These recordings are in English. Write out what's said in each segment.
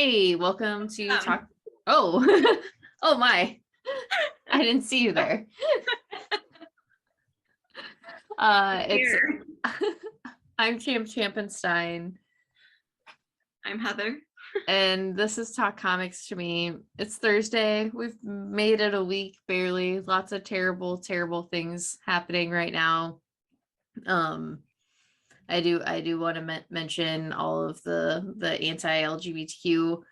Hey, welcome to Um, talk. Oh, oh my. I didn't see you there. It's Here. I'm Champenstein, I'm Heather. and this is Talk Comics to Me. It's Thursday. We've made it a week barely. Lots of terrible, terrible things happening right now. Um, I do want to mention all of the anti-LGBTQ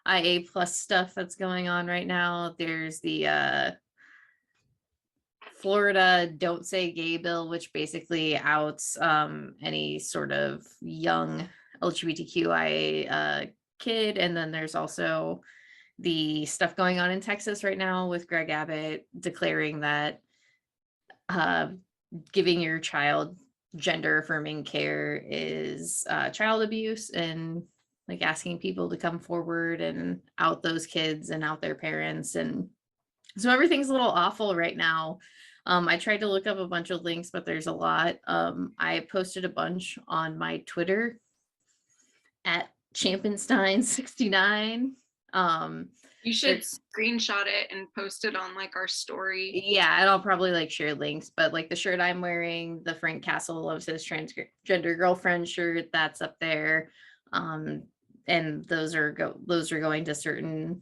IA plus stuff that's going on right now. There's the Florida Don't Say Gay bill, which basically outs any sort of young LGBTQIA kid. And then there's also the stuff going on in Texas right now with Greg Abbott declaring that uh, giving your child gender affirming care is child abuse, and like asking people to come forward and out those kids and out their parents. And so everything's a little awful right now. I tried to look up a bunch of links, but there's a lot. I posted a bunch on my Twitter at Champenstein69. You should screenshot it and post it on like our story. Yeah, and I'll probably like share links, but like the shirt I'm wearing, the Frank Castle loves his transgender girlfriend shirt, that's up there. And those are going to certain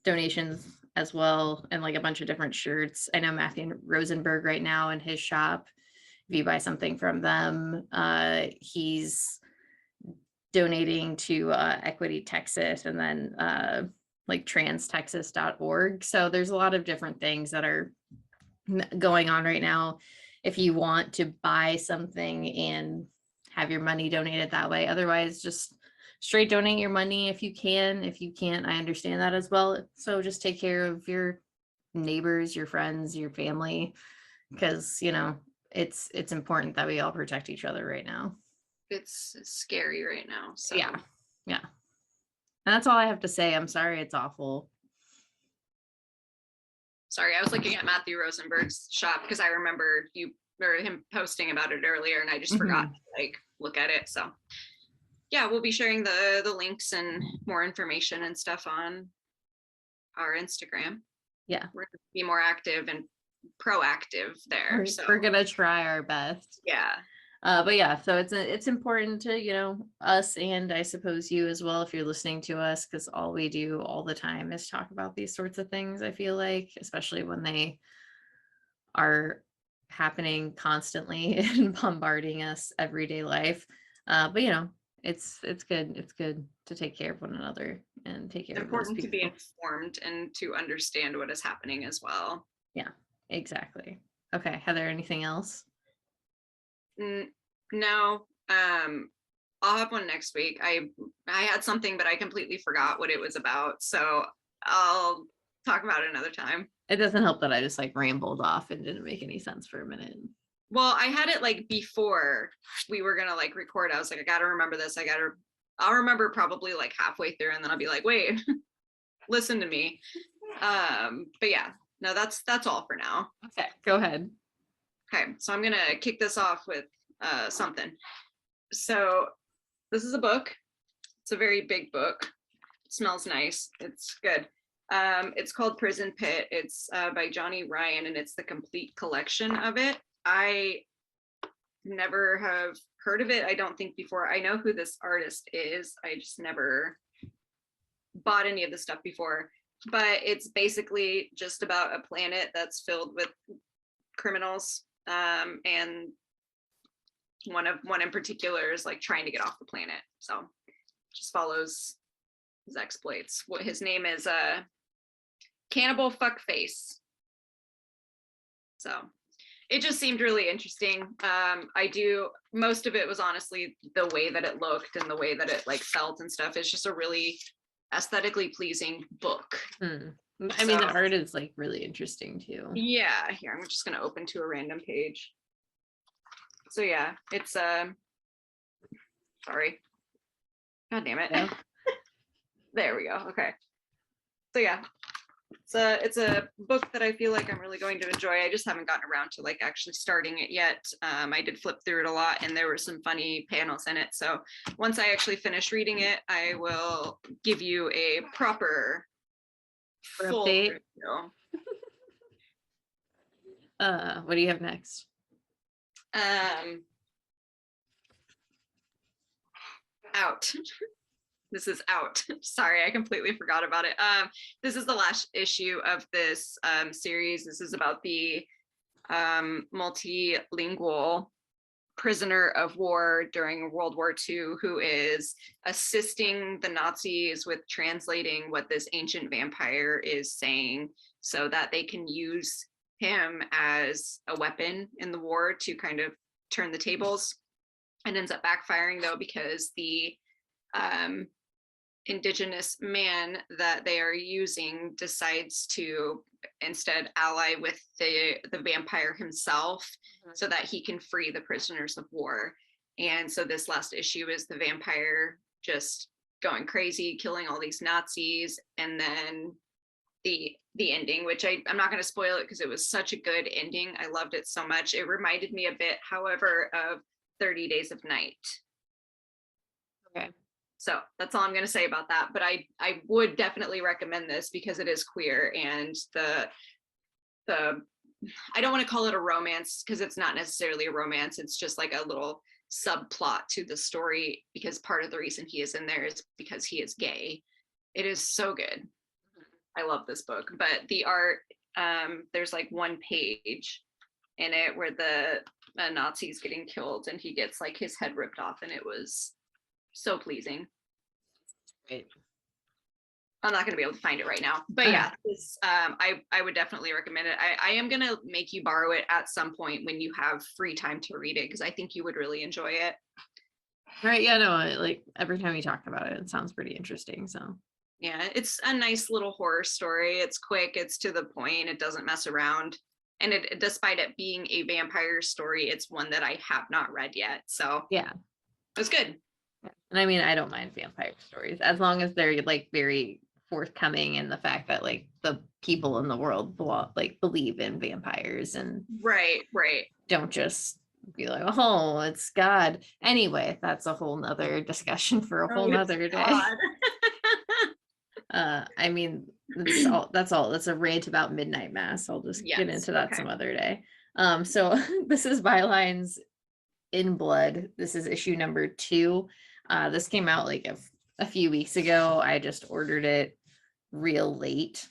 donations as well, and like a bunch of different shirts. I know Matthew Rosenberg right now in his shop, if you buy something from them, he's donating to Equity Texas, and then like transtexas.org. So there's a lot of different things that are going on right now if you want to buy something and have your money donated that way. Otherwise, just straight donate your money if you can. If you can't, I understand that as well. So just take care of your neighbors, your friends, your family, because it's important that we all protect each other right now. It's scary right now. So Yeah. And that's all I have to say. I'm sorry, it's awful. Sorry, I was looking at Matthew Rosenberg's shop because I remembered him posting about it earlier, and I just forgot to like look at it. So yeah, we'll be sharing the links and more information and stuff on our Instagram. Yeah, we're gonna be more active and proactive there. we're gonna try our best. Yeah. But yeah, so it's important to us, and I suppose you as well if you're listening to us, because all we do all the time is talk about these sorts of things. I feel like, especially when they are happening constantly and bombarding us everyday life. But it's good to take care of one another and take care of those Important to be people. informed and to understand what is happening as well. Yeah, exactly. Okay, Heather, anything else? No. I'll have one next week. I had something, but I completely forgot what it was about, so I'll talk about it another time. It doesn't help that I just like rambled off and didn't make any sense for a minute. Well, I had it like before we were gonna like record. I was like, I gotta remember this. I'll remember probably like halfway through, and then I'll be like, wait, listen to me. But yeah, no, that's all for now. Okay, go ahead. Okay, so I'm gonna kick this off with something. So this is a book. It's a very big book. It smells nice. It's good. It's called Prison Pit. It's by Johnny Ryan, and it's the complete collection of it. I never have heard of it, I don't think, before. I know who this artist is. I just never bought any of the stuff before. But it's basically just about a planet that's filled with criminals, and one in particular is like trying to get off the planet. So just follows his exploits. What his name is, Cannibal Fuckface. So it just seemed really interesting. Most of it was honestly the way that it looked and the way that it like felt and stuff. It's just a really aesthetically pleasing book. I mean, the art is like really interesting too. Yeah, here, I'm just gonna open to a random page. So yeah, it's sorry. God damn it. Yeah. There we go. Okay. So yeah, It's a book that I feel like I'm really going to enjoy. I just haven't gotten around to like actually starting it yet. I did flip through it a lot and there were some funny panels in it. So once I actually finish reading it, I will give you a proper full Update. review. What do you have next? Out. This is out. Sorry, I completely forgot about it. This is the last issue of this series. This is about the multilingual prisoner of war during World War II who is assisting the Nazis with translating what this ancient vampire is saying so that they can use him as a weapon in the war to kind of turn the tables. It ends up backfiring though because the indigenous man that they are using decides to instead ally with the vampire himself so that he can free the prisoners of war. And so this last issue is the vampire just going crazy, killing all these Nazis, and then the ending, which I'm not going to spoil it because it was such a good ending. I loved it so much. It reminded me a bit, however, of 30 Days of Night. Okay. So that's all I'm going to say about that. But I would definitely recommend this because it is queer, and the I don't want to call it a romance because it's not necessarily a romance. It's just like a little subplot to the story because part of the reason he is in there is because he is gay. It is so good. I love this book. But the art, there's like one page in it where the Nazi's getting killed and he gets like his head ripped off, and it was so pleasing. Great. I'm not going to be able to find it right now, but yeah, this, I would definitely recommend it. I am going to make you borrow it at some point when you have free time to read it because I think you would really enjoy it. Right. Yeah, no, like every time you talk about it, it sounds pretty interesting. So Yeah, it's a nice little horror story. It's quick, it's to the point, it doesn't mess around. And it, despite it being a vampire story, it's one that I have not read yet. So yeah, it was good. and I mean, I don't mind vampire stories as long as they're like very forthcoming in the fact that like the people in the world like believe in vampires and Right. don't just be like, oh, it's God. Anyway, that's a whole nother discussion for a whole nother day. I mean, that's a rant about midnight mass. I'll just get into that some other day. So this is Bylines in Blood. This is issue number 2. This came out like a few weeks ago. I just ordered it real late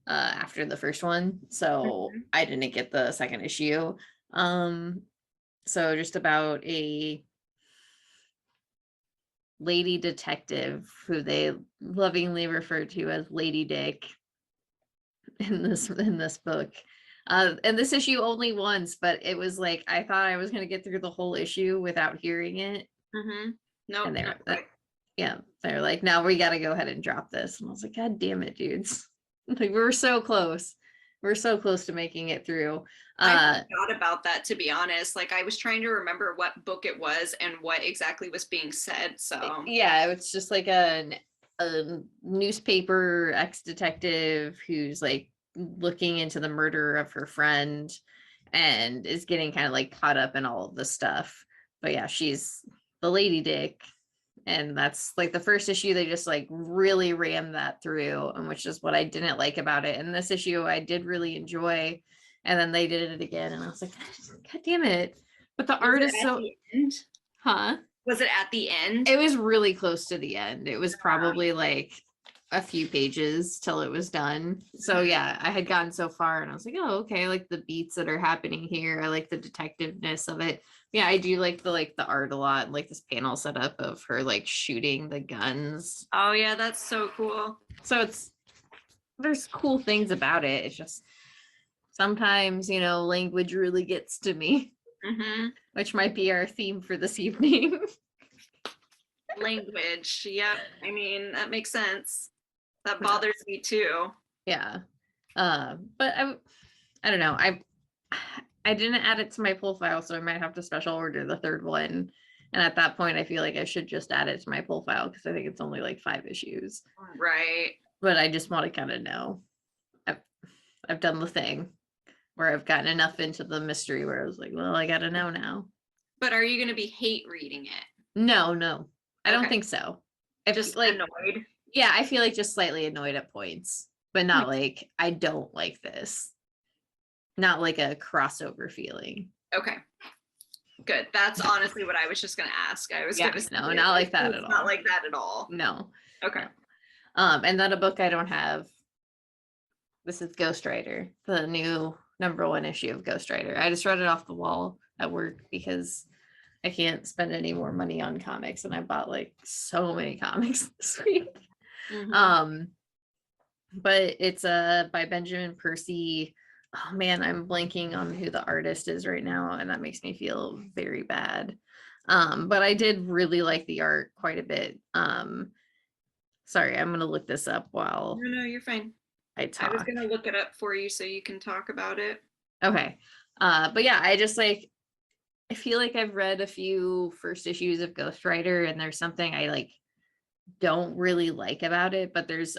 after the first one, so I didn't get the second issue. So just about a lady detective who they lovingly refer to as Lady Dick in this book. And this issue only once, but it was like I thought I was going to get through the whole issue without hearing it. Nope, and they're like, now we got to go ahead and drop this. And I was like, God damn it, dudes. Like, we're so close. We're so close to making it through. I forgot about that, to be honest. Like, I was trying to remember what book it was and what exactly was being said. So yeah, it's just like a newspaper ex-detective who's like looking into the murder of her friend and is getting kind of like caught up in all of this stuff. But yeah, she's the Lady Dick. And that's like the first issue, they just like really rammed that through, and which is what I didn't like about it. And this issue I did really enjoy. And then they did it again, and I was like, God damn it. But the art is so Was it at the end? It was really close to the end. It was probably like a few pages till it was done. So yeah, I had gotten so far and I was like, oh, okay, I like the beats that are happening here. I like the detectiveness of it. Yeah, I do like the art a lot, like this panel setup of her like shooting the guns. Oh yeah, that's so cool. So there's cool things about it. It's just sometimes, language really gets to me, which might be our theme for this evening. Language. Yep. I mean, that makes sense. That bothers me too. Yeah. But I don't know. I didn't add it to my pull file, so I might have to special order the third one. And at that point, I feel like I should just add it to my pull file because I think it's only like 5 issues. Right. but I just want to kind of know. I've done the thing where I've gotten enough into the mystery where I was like, well, I gotta know now. But are you going to be hate reading it? No, I don't Okay. think so. I Just feel like, annoyed. yeah, I feel like just slightly annoyed at points, but not like I don't like this. Not like a crossover feeling. Okay. Good. That's honestly what I was just going to ask. I was Yeah, going to say, no, not like that at it's not all. like that at all. No. Okay. No. And then a book I don't have. This is Ghostwriter, the new #1 issue of Ghostwriter. I just read it off the wall at work because I can't spend any more money on comics, and I bought like so many comics this week. Mhm. But it's by Benjamin Percy. Oh man, I'm blanking on who the artist is right now, and that makes me feel very bad. But I did really like the art quite a bit. Sorry, I'm gonna look this up while No, you're fine. I I was talk. going to look it up for you so you can talk about it. Okay. But yeah, I just like I feel like I've read a few first issues of Ghostwriter, and there's something I like don't really like about it, but there's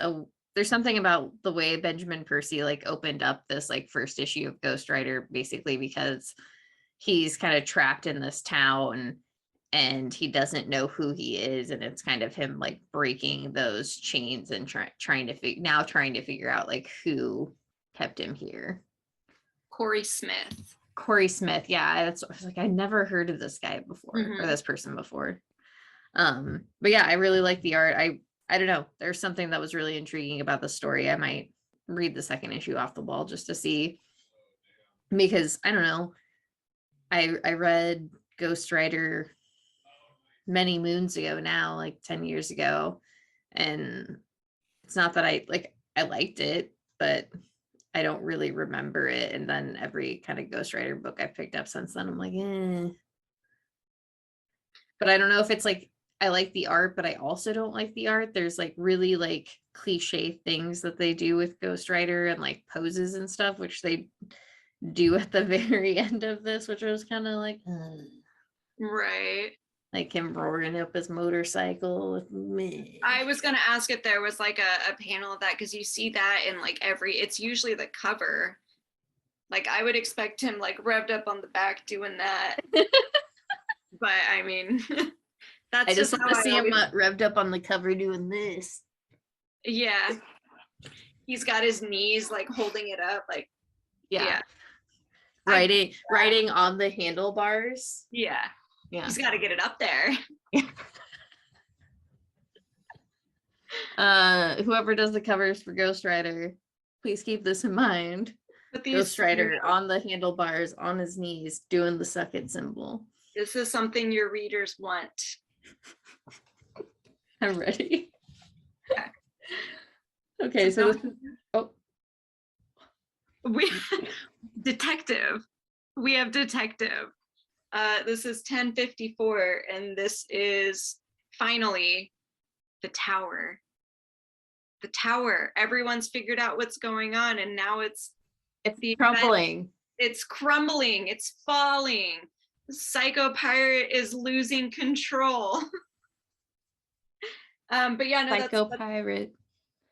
something about the way Benjamin Percy like opened up this like first issue of Ghostwriter, basically because he's kind of trapped in this town and he doesn't know who he is, and it's kind of him like breaking those chains and trying to figure out like who kept him here. Corey Smith. Corey Smith, yeah, I was like, I never heard of this guy before or this person before. But yeah, I really like the art. I don't know, there's something that was really intriguing about the story. I might read the second issue off the wall just to see, because I don't know, I read Ghostwriter many moons ago now, like 10 years ago, and it's not that I liked it, but I don't really remember it. And then every kind of Ghostwriter book I've picked up since then, I'm like, eh. But I don't know if it's like I like the art, but I also don't like the art. There's like really like cliche things that they do with Ghostwriter and like poses and stuff, which they do at the very end of this, which I was kind of like, ugh. Right. Like him roaring up his motorcycle with me. I was going to ask if there was like a panel of that, because you see that in like it's usually the cover. Like I would expect him like revved up on the back doing that. But I mean, that's I just how want to see him always... revved up on the cover doing this. Yeah. He's got his knees like holding it up, like, yeah. Riding on the handlebars. Yeah. Yeah. He's got to get it up there. Whoever does the covers for Ghostwriter, please keep this in mind. Ghostwriter on the handlebars, on his knees, doing the suck it symbol. This is something your readers want. I'm ready. Okay, so this is, oh. We detective. We have detective. This is 1054, and this is finally the tower. The tower. Everyone's figured out what's going on, and now it's crumbling. It's crumbling. It's falling. The psycho pirate is losing control. But yeah, no, Psycho pirate.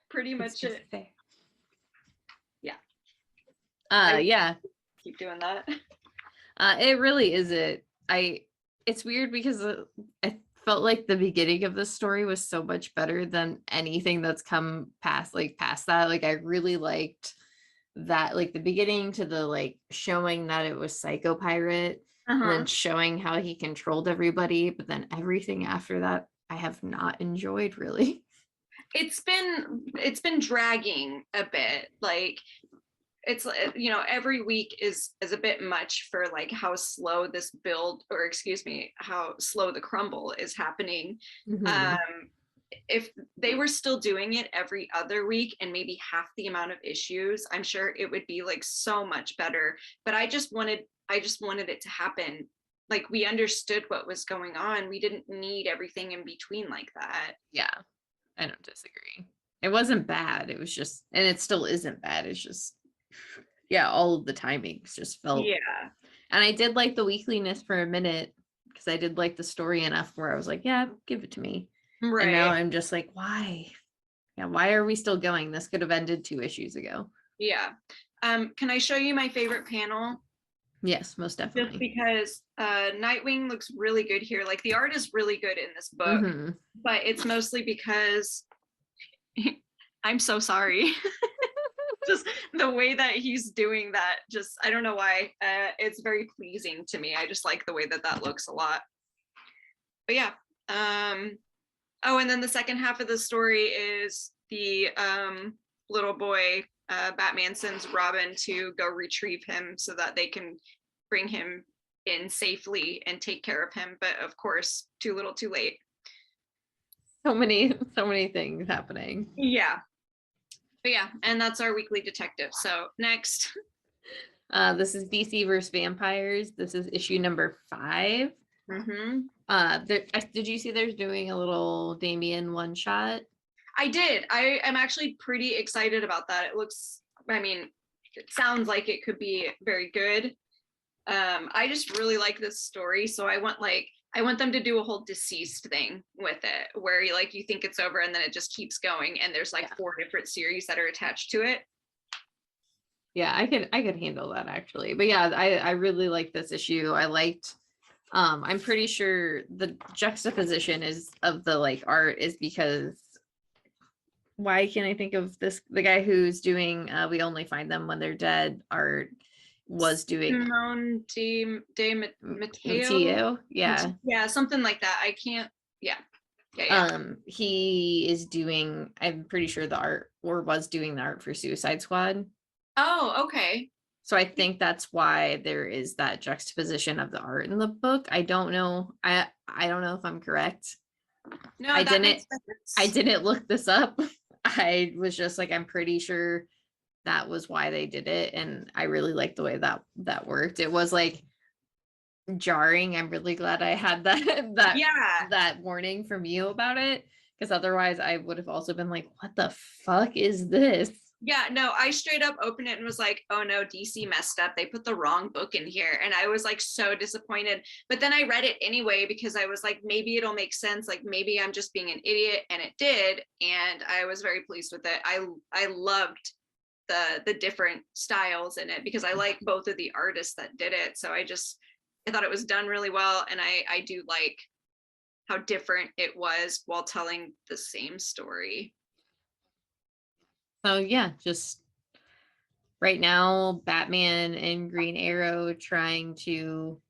Pretty much it. Fair. Yeah. Yeah. Keep doing that. It really is it. It's weird because I felt like the beginning of this story was so much better than anything that's come past that. Like I really liked that, like the beginning to the like showing that it was Psycho Pirate, and then showing how he controlled everybody, but then everything after that I have not enjoyed really. It's been dragging a bit. Like it's, you know, every week is a bit much for like how slow this build, or excuse me, how slow the crumble is happening. If they were still doing it every other week and maybe half the amount of issues, I'm sure it would be like so much better. But I just wanted it to happen. Like we understood what was going on. We didn't need everything in between like that. Yeah, I don't disagree. It wasn't bad. It was just, and it still isn't bad. It's just, yeah, all of the timings just felt. Yeah. And I did like the weekliness for a minute because I did like the story enough where I was like, yeah, give it to me. Right. And now I'm just like, why? Yeah, why are we still going? This could have ended 2 issues ago. Yeah. Can I show you my favorite panel? Yes, most Just definitely. because Nightwing looks really good here. Like the art is really good in this book, but it's mostly because I'm so sorry. Just the way that he's doing that, just I don't know why. It's very pleasing to me. I just like the way that that looks a lot. But yeah. Oh, and then the second half of the story is the little boy. Batman sends Robin to go retrieve him so that they can bring him in safely and take care of him. But of course, too little, too late. So many things happening. Yeah. But yeah, and that's our weekly detective. So next. This is DC versus Vampires. This is issue number 5. Did you see there's doing a little Damien one shot? I did. I am actually pretty excited about that. It looks, I mean, it sounds like it could be very good. I just really like this story, so I want them to do a whole deceased thing with it, where you think it's over and then it just keeps going, and there's 4 different series that are attached to it. Yeah, I could handle that actually. But yeah, I really like this issue. I liked I'm pretty sure the juxtaposition is of the art is because why can't I think of this? The guy who's doing We Only Find Them When They're Dead art was doing Simone de Matteo. Yeah, something like that. I can't. Yeah. He is doing, I'm pretty sure, the art, or was doing the art for Suicide Squad. Oh, okay. So I think that's why there is that juxtaposition of the art in the book. I don't know. I don't know if I'm correct. No, I that didn't makes sense. I didn't look this up. I was just like, I'm pretty sure that was why they did it. And I really liked the way that worked. It was jarring. I'm really glad I had that warning from you about it. Because otherwise I would have also been like, what the fuck is this? Yeah, no, I straight up opened it and was like, oh no, DC messed up. They put the wrong book in here. And I was so disappointed. But then I read it anyway because I was like, maybe it'll make sense. Maybe I'm just being an idiot. And it did. And I was very pleased with it. I loved the different styles in it because I like both of the artists that did it. So I thought it was done really well. And I do like how different it was while telling the same story. So yeah, just right now, Batman and Green Arrow trying to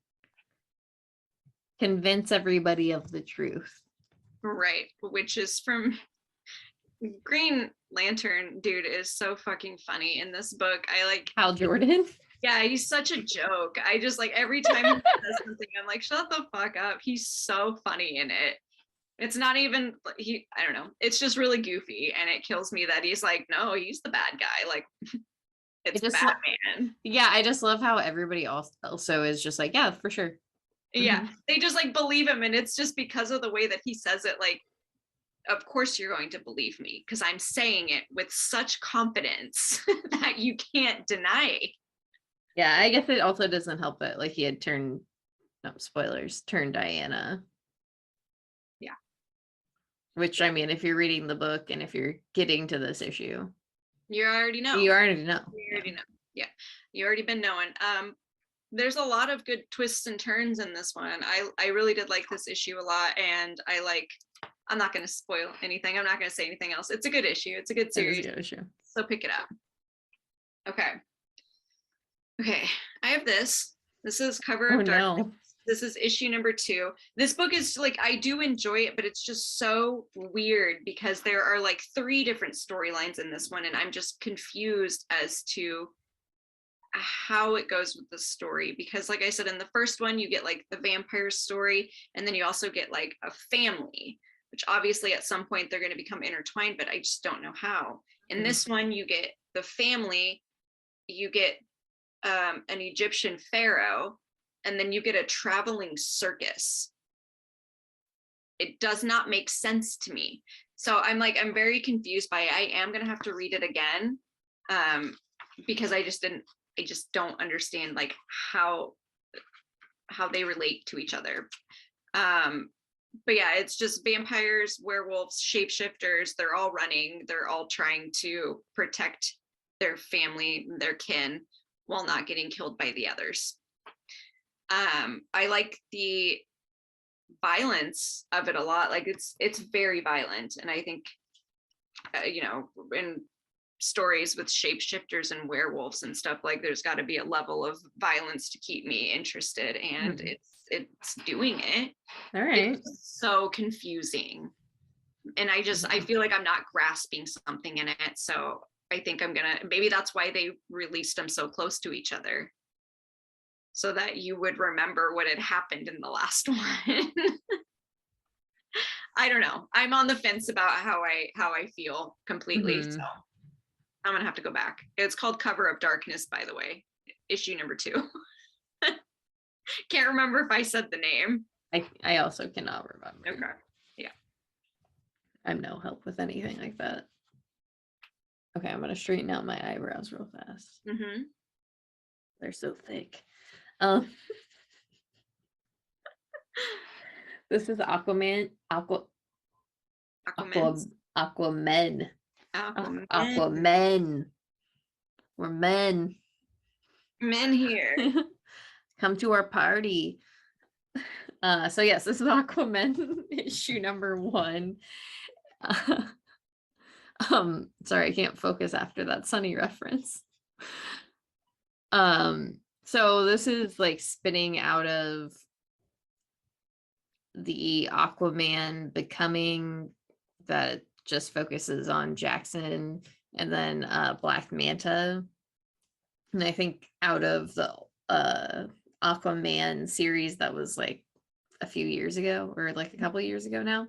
convince everybody of the truth. Right, which is from Green Lantern dude is so fucking funny in this book. I like Hal Jordan. Yeah, he's such a joke. I just every time he says something, I'm like, shut the fuck up. He's so funny in it. It's not even I don't know. It's just really goofy, and it kills me that he's like, no, he's the bad guy. It's Batman. Yeah, I just love how everybody also is just like, yeah, for sure. Yeah, they just believe him, and it's just because of the way that he says it. Of course you're going to believe me because I'm saying it with such confidence that you can't deny. Yeah, I guess it also doesn't help that he had turned Diana. Yeah. Which, I mean, if you're reading the book and if you're getting to this issue, you already know. You already know. Yeah, you already been knowing. There's a lot of good twists and turns in this one. I really did like this issue a lot, and I'm not going to spoil anything. I'm not going to say anything else. It's a good issue. It's a good series. It is a good issue. So pick it up. Okay, I have this. This is Cover of Darkness. No. This is issue number 2. This book is I do enjoy it, but it's just so weird because there are 3 different storylines in this one, and I'm just confused as to how it goes with the story. Because like I said, in the first one, you get the vampire story, and then you also get a family, which obviously at some point they're going to become intertwined, but I just don't know how. In this one, you get the family, you get an Egyptian pharaoh, and then you get a traveling circus. It does not make sense to me. So I'm very confused by it. I am going to have to read it again because I just don't understand how they relate to each other. But yeah, it's just vampires, werewolves, shapeshifters. They're all running. They're all trying to protect their family, their kin, while not getting killed by the others. I like the violence of it a lot. Like it's very violent, and I think in stories with shapeshifters and werewolves and stuff, like there's got to be a level of violence to keep me interested, and it's doing it. All right. It's so confusing, and I feel like I'm not grasping something in it. So I think maybe that's why they released them so close to each other, so that you would remember what had happened in the last one. I don't know. I'm on the fence about how I feel completely. So I'm gonna have to go back. It's called Cover of Darkness, by the way, issue number 2. Can't remember if I said the name. I also cannot remember. Okay. Yeah. I'm no help with anything like that. Okay, I'm gonna straighten out my eyebrows real fast. They're so thick. This is Aquaman. Aquaman. Aquaman. Aquaman. We're men. Men here. Come to our party. So yes, this is Aquaman issue number 1. Sorry, I can't focus after that Sunny reference. So this is like spinning out of the Aquaman becoming, that just focuses on Jackson and then Black Manta. And I think out of the Aquaman series that was like a few years ago, or like a couple of years ago now.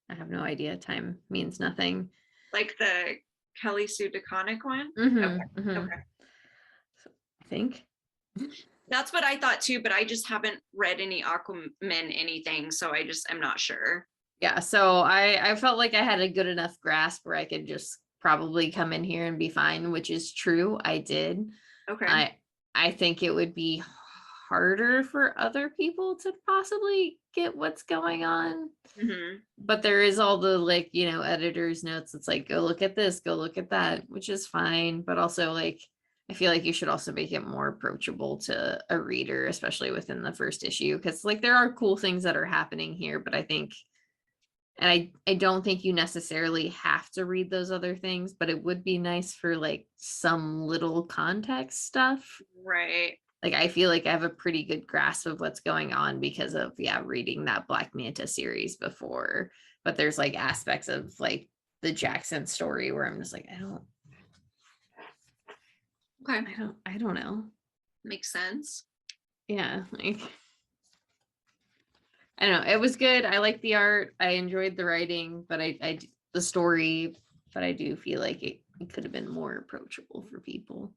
I have no idea. Time means nothing. Like the Kelly Sue DeConnick one? Okay. So, I think. That's what I thought too, but I just haven't read any Aquaman anything, so I just am not sure. Yeah, so I felt like I had a good enough grasp where I could just probably come in here and be fine, which is true. I did. Okay. I think it would be harder for other people to possibly get what's going on. But there is all the like, editor's notes. It's like, go look at this, go look at that, which is fine. But also like, I feel like you should also make it more approachable to a reader, especially within the first issue. Because like there are cool things that are happening here, but I think, and I don't think you necessarily have to read those other things, but it would be nice for like some little context stuff. Right. Like I feel like I have a pretty good grasp of what's going on because of reading that Black Manta series before. But there's like aspects of like the Jackson story where I'm just like, I don't know. Makes sense. Yeah, like I don't know. It was good. I like the art. I enjoyed the writing, but the story, but I do feel like it could have been more approachable for people.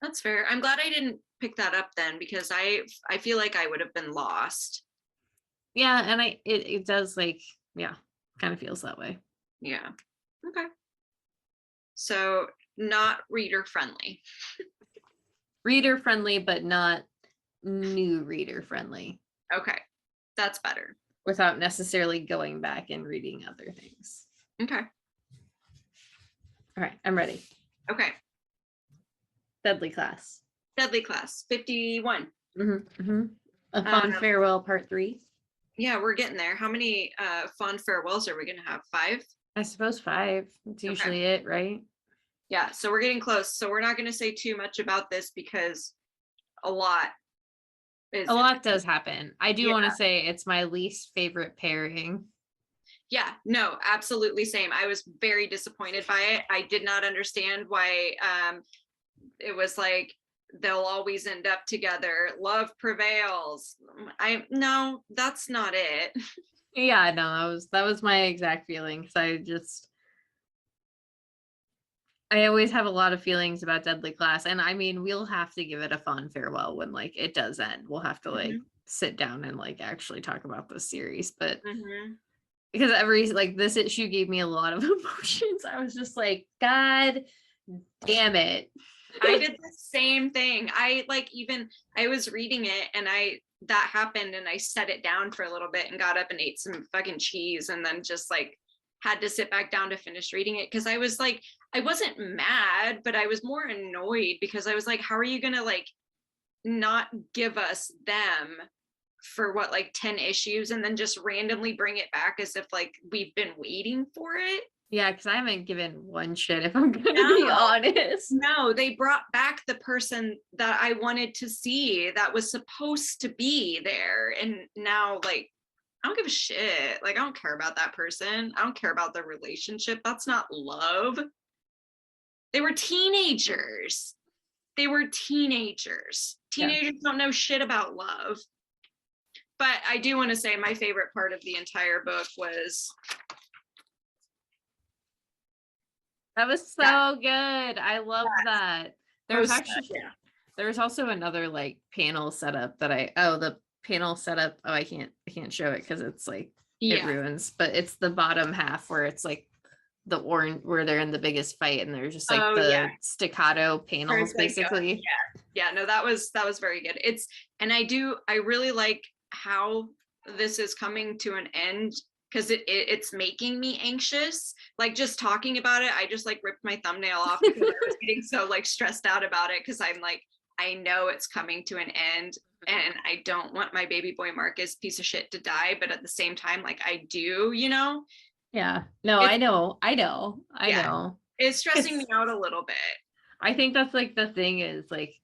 That's fair. I'm glad I didn't pick that up then, because I feel like I would have been lost. Yeah, and it does like, kind of feels that way. Yeah. Okay. So not reader friendly. Reader friendly, but not new reader friendly. Okay. That's better. Without necessarily going back and reading other things. Okay. All right, I'm ready. Okay. Deadly Class. Deadly Class 51. A Fond Farewell Part 3. Yeah, we're getting there. How many fond farewells are we gonna have? 5? I suppose 5. It's usually it, right? Yeah, so we're getting close. So we're not gonna say too much about this because a lot does happen. I do want to say it's my least favorite pairing. Yeah, no, absolutely same. I was very disappointed by it. I did not understand why it was like they'll always end up together. Love prevails. No, that's not it. Yeah, no, that was my exact feeling. Because I always have a lot of feelings about Deadly Class, and I mean, we'll have to give it a fond farewell when like it does end. We'll have to like sit down and like actually talk about this series, but because this issue gave me a lot of emotions. I was just like, God damn it. I did the same thing. I was reading it and that happened and I set it down for a little bit and got up and ate some fucking cheese and then just like had to sit back down to finish reading it because I was like, I wasn't mad, but I was more annoyed because I was like, how are you gonna like not give us them for what, like 10 issues and then just randomly bring it back as if like we've been waiting for it? Yeah, because I haven't given one shit if I'm gonna No. be honest. No, they brought back the person that I wanted to see that was supposed to be there. And now, like, I don't give a shit. Like, I don't care about that person. I don't care about the relationship. That's not love. They were teenagers. They were teenagers. Teenagers don't know shit about love. But I do want to say my favorite part of the entire book was That was so good. I love that. There's post- actually yeah. there's also another like panel setup that the panel setup. Oh, I can't show it because it's like it Yeah. ruins, but it's the bottom half where it's like the orange where they're in the biggest fight and there's just like Oh, the yeah. staccato panels Like, basically. yeah, no, that was very good. And I really like how this is coming to an end because it's making me anxious. Like just talking about it, I just like ripped my thumbnail off because I was getting so like stressed out about it because I'm like, I know it's coming to an end and I don't want my baby boy Marcus piece of shit to die, but at the same time, like I do, you know? Yeah. No, I know. It's stressing me out a little bit. I think that's like the thing is like,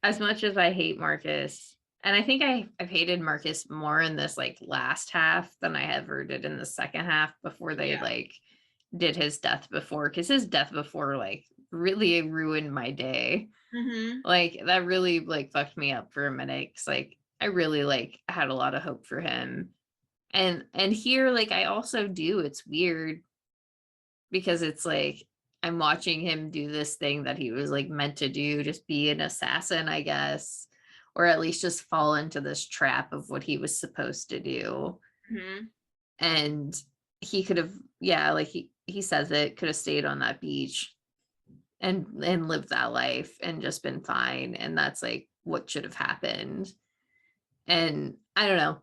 as much as I hate Marcus, and I think I've hated Marcus more in this like last half than I ever did in the second half before they like did his death before, because his death before like really ruined my day. Like that really like fucked me up for a minute because like I really like had a lot of hope for him. And here like I also do. It's weird because it's like I'm watching him do this thing that he was like meant to do, just be an assassin, I guess, or at least just fall into this trap of what he was supposed to do. And he could have, yeah, like he says it, could have stayed on that beach and lived that life and just been fine. And that's like what should have happened. And I don't know.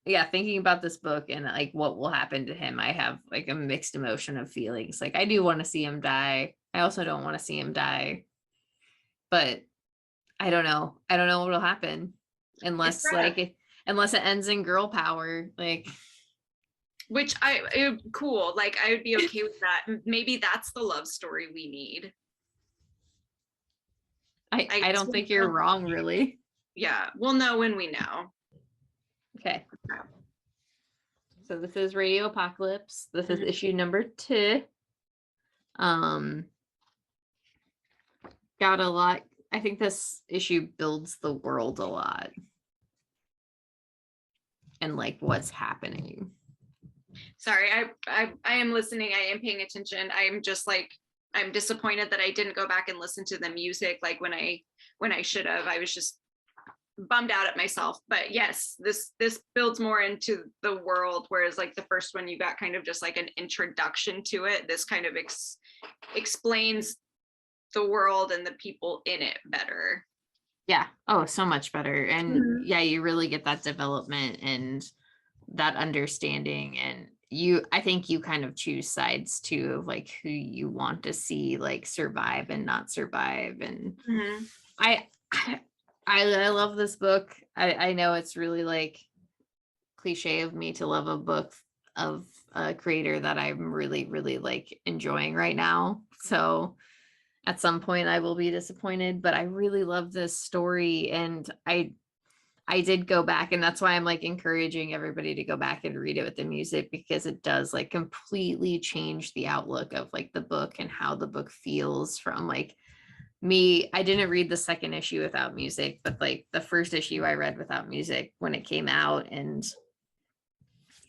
Yeah, thinking about this book and like what will happen to him, I have like a mixed emotion of feelings. Like I do want to see him die. I also don't want to see him die. But I don't know. I don't know what will happen unless unless it ends in girl power. Like which cool. Like I would be okay with that. Maybe that's the love story we need. I don't think you're wrong, really. Yeah, we'll know when we know. Okay. So this is Radio Apocalypse. This is issue number 2. Got a lot. I think this issue builds the world a lot. And like what's happening. Sorry, I am listening. I am paying attention. I'm just like, I'm disappointed that I didn't go back and listen to the music like when I should have. I was just bummed out at myself. But yes, this builds more into the world, whereas like the first one you got kind of just like an introduction to it. This kind of explains the world and the people in it better. Yeah. Oh, so much better. And yeah, you really get that development and that understanding. And I think you kind of choose sides too of like who you want to see like survive and not survive. And I love this book. I know it's really like cliche of me to love a book of a creator that I'm really, really like enjoying right now. So at some point I will be disappointed, but I really love this story. And I did go back, and that's why I'm like encouraging everybody to go back and read it with the music, because it does like completely change the outlook of like the book and how the book feels from like me. I didn't read the second issue without music, but like the first issue I read without music when it came out, and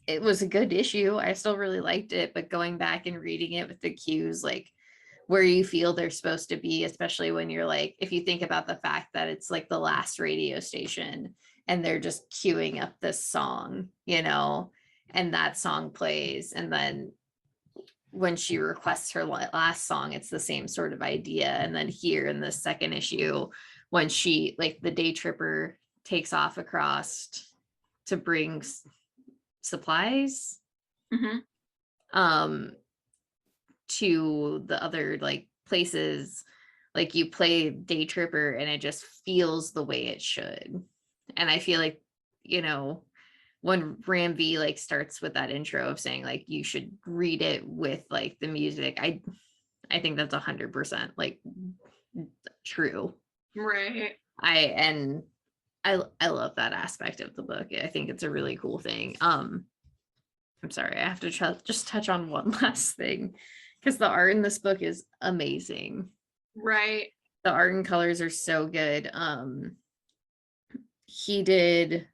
it was a good issue. I still really liked it, but going back and reading it with the cues, like where you feel they're supposed to be, especially when you're like, if you think about the fact that it's like the last radio station and they're just queuing up this song, you know, and that song plays, and then when she requests her last song, it's the same sort of idea. And then here in the second issue, when she, like, the day tripper takes off across to bring supplies Mhm. to the other like places, like you play day tripper and it just feels the way it should. And I feel like, you know, when Ramby like starts with that intro of saying like you should read it with like the music, I think that's 100% like true. Right. I love that aspect of the book. I think it's a really cool thing. I'm sorry, I have to just touch on one last thing, because the art in this book is amazing. Right. The art and colors are so good. He did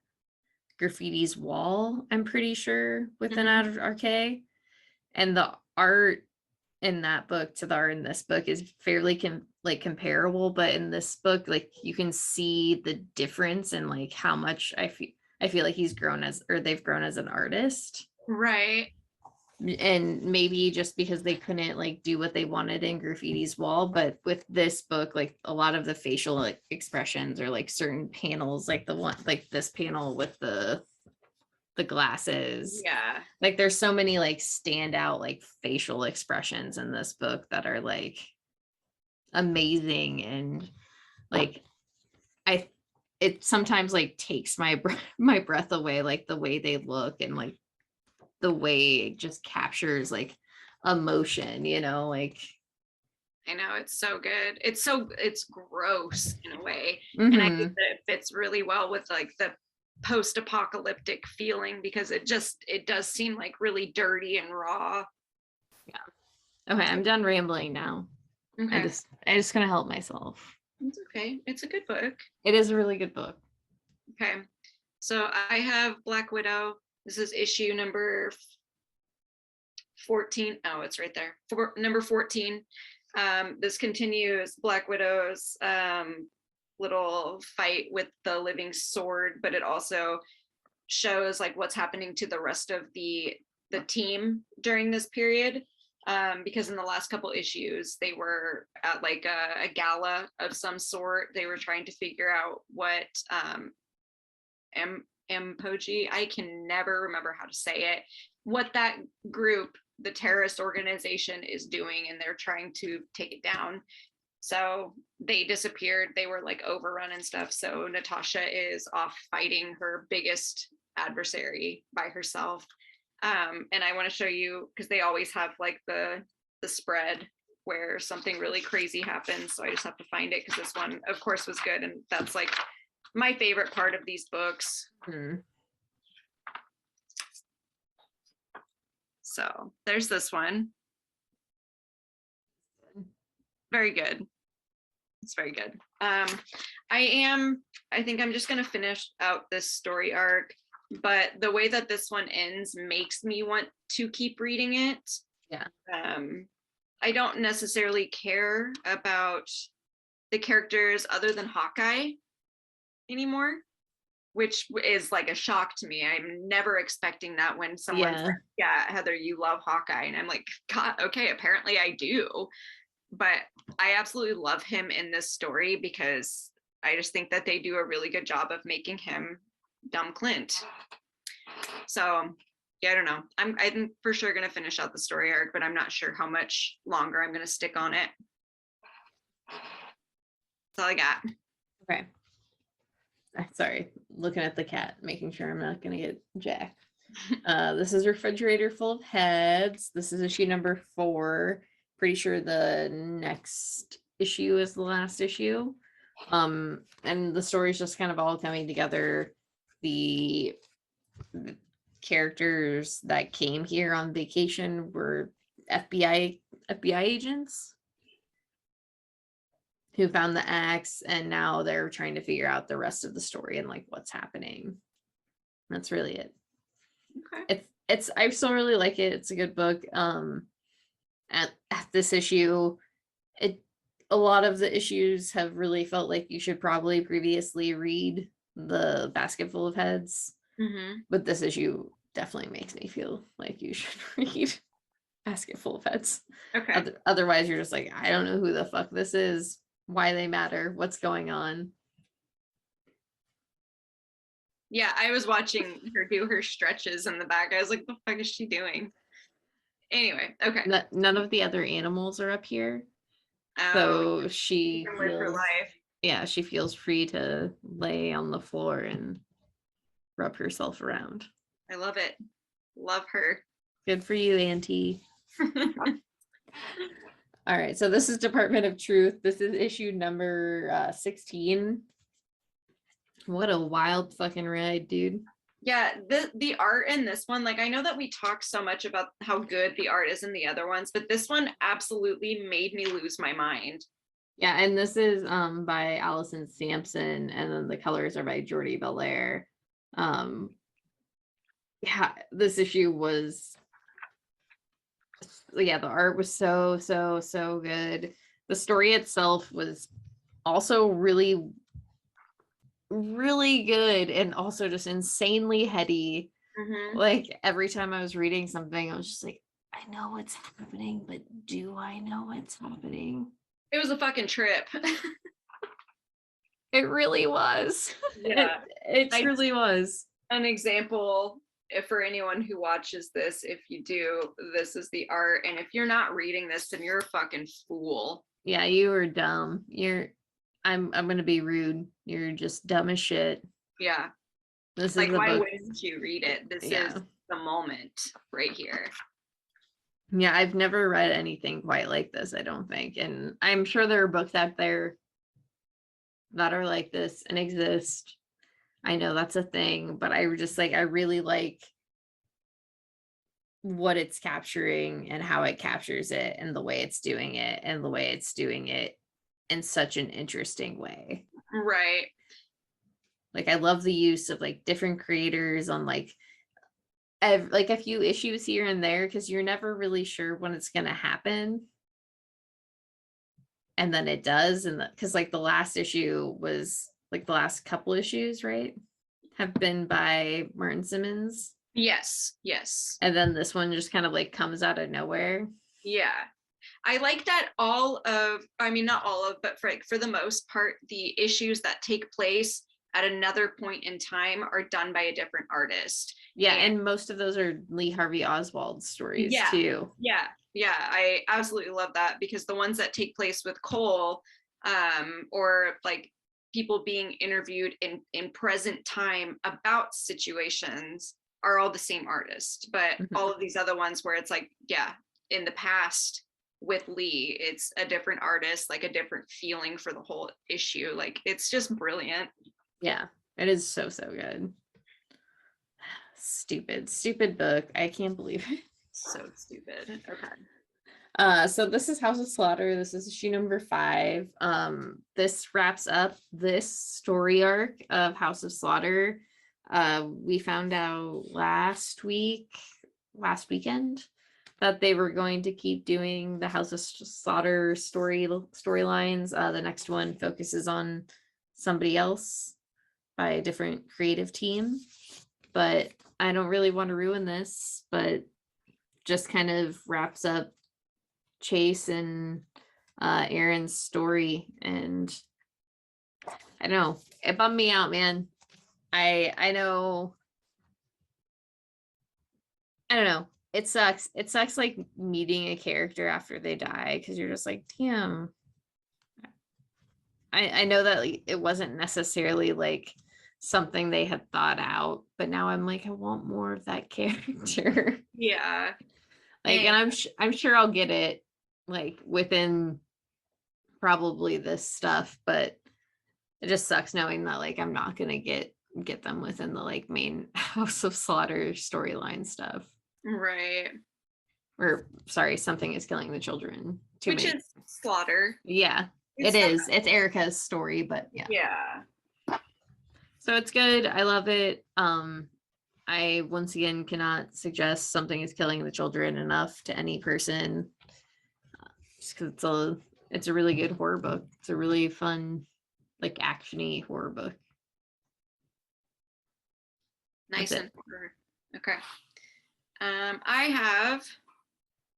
Graffiti's wall, I'm pretty sure, within Mhm. RK, and the art in that book to the art in this book is fairly comparable, but in this book, like, you can see the difference in like how much I feel like he's grown as, or they've grown as an artist. Right. And maybe just because they couldn't like do what they wanted in Graffiti's wall, but with this book, like a lot of the facial like expressions or like certain panels, like the one like this panel with the glasses, Yeah. like there's so many like standout like facial expressions in this book that are like amazing. And like I it sometimes like takes my my breath away, like the way they look and like the way it just captures like emotion, like. I know, it's so good. It's gross in a way. And I think Hmm. that it fits really well with like the post-apocalyptic feeling, because it does seem like really dirty and raw. Okay, I'm done rambling now. I Okay. just I just gonna help myself. It's okay. It's a good book. It is a really good book. Okay. So I have Black Widow. This is issue number 14. Oh, it's right there. Number 14. This continues Black Widow's little fight with the living sword, but it also shows like what's happening to the rest of the team during this period. Because in the last couple issues, they were at like a gala of some sort. They were trying to figure out what Mpoji, I can never remember how to say it, what that group, the terrorist organization, is doing, and they're trying to take it down. So they disappeared. They were like overrun and stuff. So Natasha is off fighting her biggest adversary by herself. And I want to show you, because they always have like the spread where something really crazy happens. So I just have to find it, because this one, of course, was good, and that's like my favorite part of these books. Hmm. So there's this one. Very good. It's very good. I think I'm just going to finish out this story arc, but the way that this one ends makes me want to keep reading it. Yeah. I don't necessarily care about the characters other than Hawkeye anymore, which is like a shock to me. I'm never expecting that when someone's Yeah. like, yeah, Heather, you love Hawkeye. And I'm like, God, okay, apparently I do. But I absolutely love him in this story, because I just think that they do a really good job of making him dumb Clint. So yeah, I don't know. I'm for sure gonna finish out the story arc, but I'm not sure how much longer I'm gonna stick on it. That's all I got. Okay. Sorry, looking at the cat, making sure I'm not gonna get jacked. This is Refrigerator Full of Heads. This is issue number 4. Pretty sure the next issue is the last issue. And the story's just kind of all coming together. The characters that came here on vacation were FBI agents who found the axe, and now they're trying to figure out the rest of the story and like what's happening. That's really it. Okay. It's I still really like it. It's a good book. At this issue, a lot of the issues have really felt like you should probably previously read the Basket Full of Heads, Mm-hmm. but this issue definitely makes me feel like you should read. basket full of pets. Okay. Otherwise, you're just like, I don't know who the fuck this is, why they matter, what's going on. Yeah, I was watching her do her stretches in the back. I was like, the fuck is she doing? Anyway, okay. None of the other animals are up here. Oh, So she she can live her feels, life. yeah, she feels free to lay on the floor and rub herself around. I love it. Love her. Good for you, Auntie. All right, so this is Department of Truth. This is issue number 16. What a wild fucking ride, dude. Yeah, the art in this one, like I know that we talk so much about how good the art is in the other ones, but this one absolutely made me lose my mind. Yeah, and this is by Allison Sampson, and then the colors are by Jordi Belair. Yeah, this issue was, yeah, the art was so good. The story itself was also really good, and also just insanely heady. Mm-hmm. Like every time I was reading something, I was just like, I know what's happening, but do I know what's happening? It was a fucking trip. It really was. Yeah. It truly was. An example, if for anyone who watches this, if you do, this is the art. And if you're not reading this, then you're a fucking fool. Yeah, you were dumb. I'm gonna be rude. You're just dumb as shit. Yeah. This is Like, the why book. wouldn't you read it? This Yeah. is the moment right here. Yeah, I've never read anything quite like this, I don't think. And I'm sure there are books out there that are like this and exist. I know that's a thing, but I just like, I really like what it's capturing and how it captures it and the way it's doing it and the way it's doing it in such an interesting way. Right. Like I love the use of like different creators on like like a few issues here and there, because you're never really sure when it's going to happen, and then it does. And because like the last issue was like the last couple issues, right, have been by Martin Simmons, Yes. Yes. and then this one just kind of like comes out of nowhere. Yeah. I like that I mean, not all of, but for the most part, the issues that take place at another point in time are done by a different artist. Yeah, and most of those are Lee Harvey Oswald stories Yeah. too. Yeah. Yeah. I absolutely love that, because the ones that take place with Cole, or like people being interviewed in present time about situations, are all the same artist. But all of these other ones where it's like, yeah, in the past with Lee, it's a different artist, like a different feeling for the whole issue. Like it's just brilliant. Yeah, it is so good. Stupid book. I can't believe it. So stupid. Okay. So this is House of Slaughter. This is issue number 5. This wraps up this story arc of House of Slaughter. We found out last weekend, that they were going to keep doing the House of Slaughter storylines. The next one focuses on somebody else by a different creative team, but I don't really want to ruin this, but just kind of wraps up Chase and Aaron's story. And I don't know, it bummed me out, man. I know, I don't know, it sucks like meeting a character after they die, because you're just like, damn. I know that like, it wasn't necessarily like something they had thought out, but now I'm like, I want more of that character. Yeah. Like, and I'm sure I'll get it like within probably this stuff, but it just sucks knowing that like I'm not gonna get them within the like main House of Slaughter storyline stuff. Right. Or sorry, something is killing the children. Which is Slaughter. Yeah, it's Erica's story, but yeah. Yeah. So it's good. I love it. I once again cannot suggest Something is Killing the Children enough to any person, just because it's a really good horror book. It's a really fun, like actiony horror book. Nice and horror. Okay. I have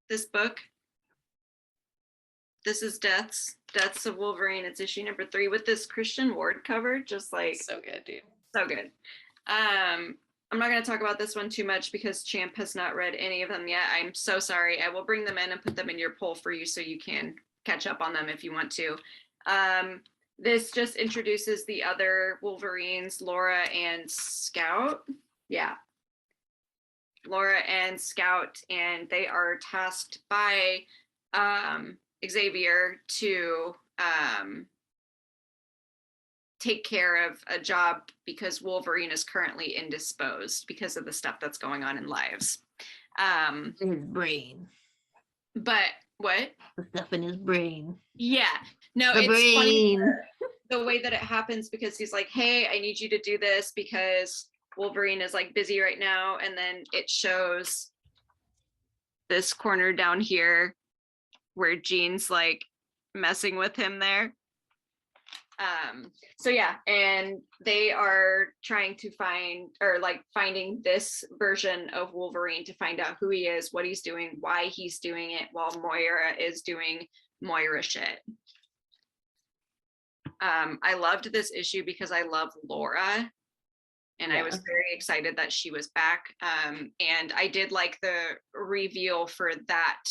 this book. This is Deaths of Wolverine. It's issue number 3 with this Christian Ward cover, just like So good, dude. so good. I'm not going to talk about this one too much because Champ has not read any of them yet. I'm so sorry. I will bring them in and put them in your poll for you so you can catch up on them if you want to. This just introduces the other Wolverines, Laura and Scout. Yeah. Laura and Scout, and they are tasked by Xavier to take care of a job because Wolverine is currently indisposed because of the stuff that's going on in lives. His brain. But what? The stuff in his brain. Yeah. No, The it's brain. funny the way that it happens because he's like, hey, I need you to do this because Wolverine is like busy right now. And then it shows this corner down here where Jean's like messing with him there. So yeah, and they are trying to find, or like finding this version of Wolverine to find out who he is, what he's doing, why he's doing it, while Moira is doing Moira shit. I loved this issue because I love Laura, and I was very excited that she was back. And I did like the reveal for that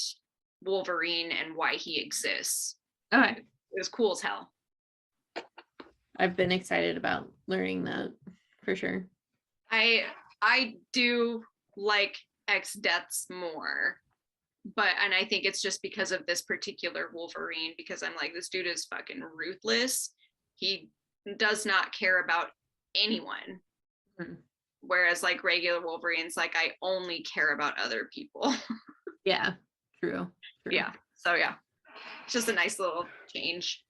Wolverine and why he exists. Okay. It was cool as hell. I've been excited about learning that for sure. I do like X Deaths more, and I think it's just because of this particular Wolverine, because I'm like, this dude is fucking ruthless. He does not care about anyone. Whereas like regular Wolverine's like, I only care about other people. Yeah, true. Yeah. So yeah, it's just a nice little change.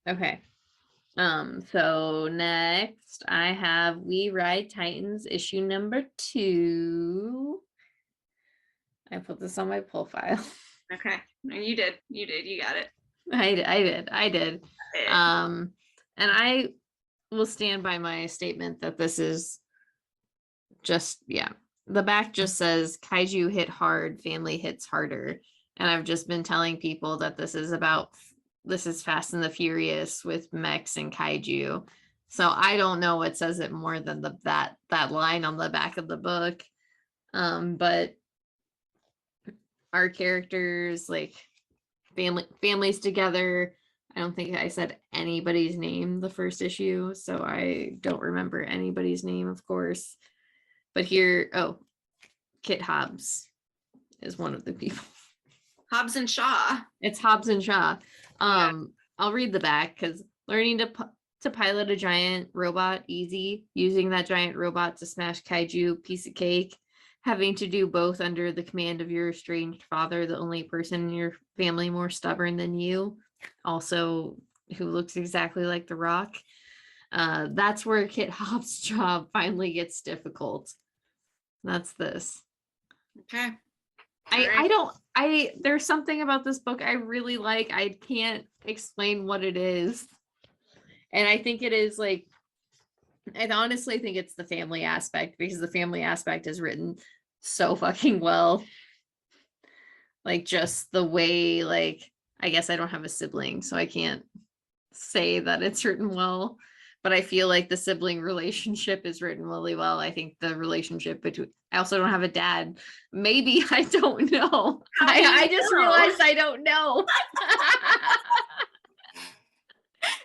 Okay. So next I have We Ride Titans issue number 2. I put this on my pull file. Okay. You did. You got it. I did. And I will stand by my statement that this is just, yeah. The back just says kaiju hit hard, family hits harder. And I've just been telling people that this is Fast and the Furious with mechs and kaiju. So I don't know what says it more than that line on the back of the book. But our characters, like families together. I don't think I said anybody's name the first issue, so I don't remember anybody's name, of course. But here, Kit Hobbs is one of the people. Hobbs and Shaw. It's Hobbs and Shaw. Yeah. I'll read the back because learning to pilot a giant robot easy, using that giant robot to smash kaiju, piece of cake, having to do both under the command of your estranged father, the only person in your family more stubborn than you, also who looks exactly like The Rock. That's where Kit Hobbs' job finally gets difficult. That's this. Okay. There's something about this book I really like. I can't explain what it is. And I think it is like, I honestly think it's the family aspect, because the family aspect is written so fucking well. Like just the way, like, I guess I don't have a sibling, so I can't say that it's written well, but I feel like the sibling relationship is written really well. I think the relationship between, I also don't have a dad. Maybe, I don't know. I just realized I don't know.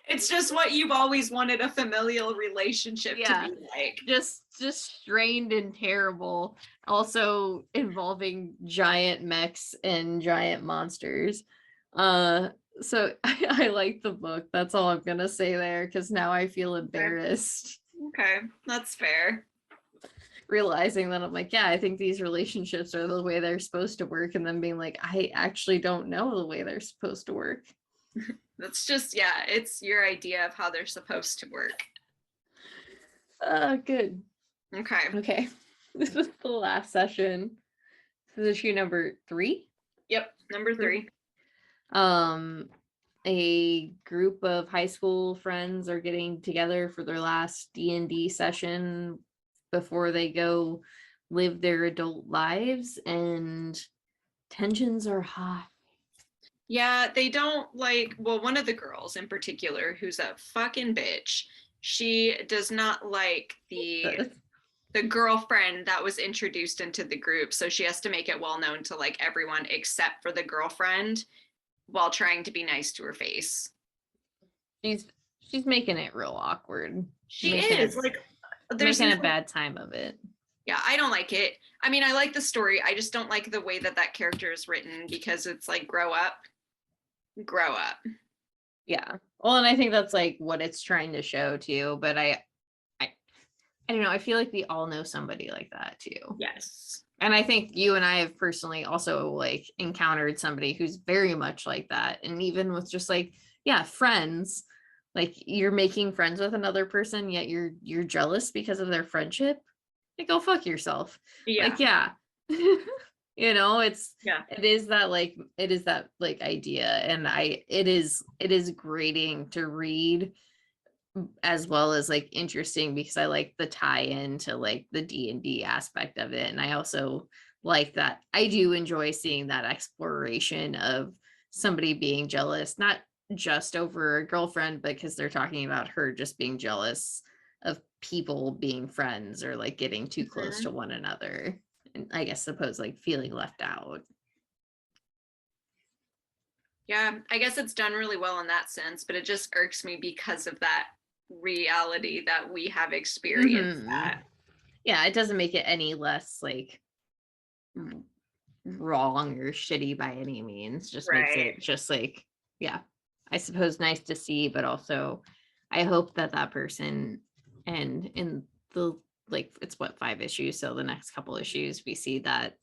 It's just what you've always wanted a familial relationship to be like. Just strained and terrible. Also involving giant mechs and giant monsters. So I like the book. That's all I'm gonna say there, because now I feel embarrassed. Okay, that's fair. Realizing that I'm like, yeah, I think these relationships are the way they're supposed to work, and then being like, I actually don't know the way they're supposed to work. That's just, yeah, it's your idea of how they're supposed to work. Good. Okay. This is the last session. This is issue number 3. Yep, number 3. A group of high school friends are getting together for their last D&D session before they go live their adult lives, and tensions are high. Yeah, they don't like, well, one of the girls in particular, who's a fucking bitch, she does not like the girlfriend that was introduced into the group. So she has to make it well known to like everyone except for the girlfriend while trying to be nice to her face. she's she's making it real awkward, She making is it like, there's making a no, bad time of it. yeah, I don't like it. I mean, I like the story. I just don't like the way that that character is written because it's like, grow up, grow up. Yeah. Well, and I think that's like what it's trying to show too. But I, I don't know. I feel like we all know somebody like that too. Yes. And I think you and I have personally also like encountered somebody who's very much like that. And even with just like, yeah, friends, like you're making friends with another person, yet you're jealous because of their friendship. Like, go fuck yourself. Yeah. Like, yeah. It's Yeah. it is that like idea. And it is grating to read, as well as like interesting, because I like the tie in to like the D&D aspect of it. And I also like that I do enjoy seeing that exploration of somebody being jealous, not just over a girlfriend, but because they're talking about her just being jealous of people being friends or like getting too close to one another. And I guess suppose like feeling left out. Yeah, I guess it's done really well in that sense, but it just irks me because of that reality that we have experienced Mhm. that. Yeah, it doesn't make it any less like wrong or shitty by any means, just makes Right. it just like, yeah, I suppose nice to see, but also I hope that that person, and in the like it's what, 5 issues, so the next couple issues we see that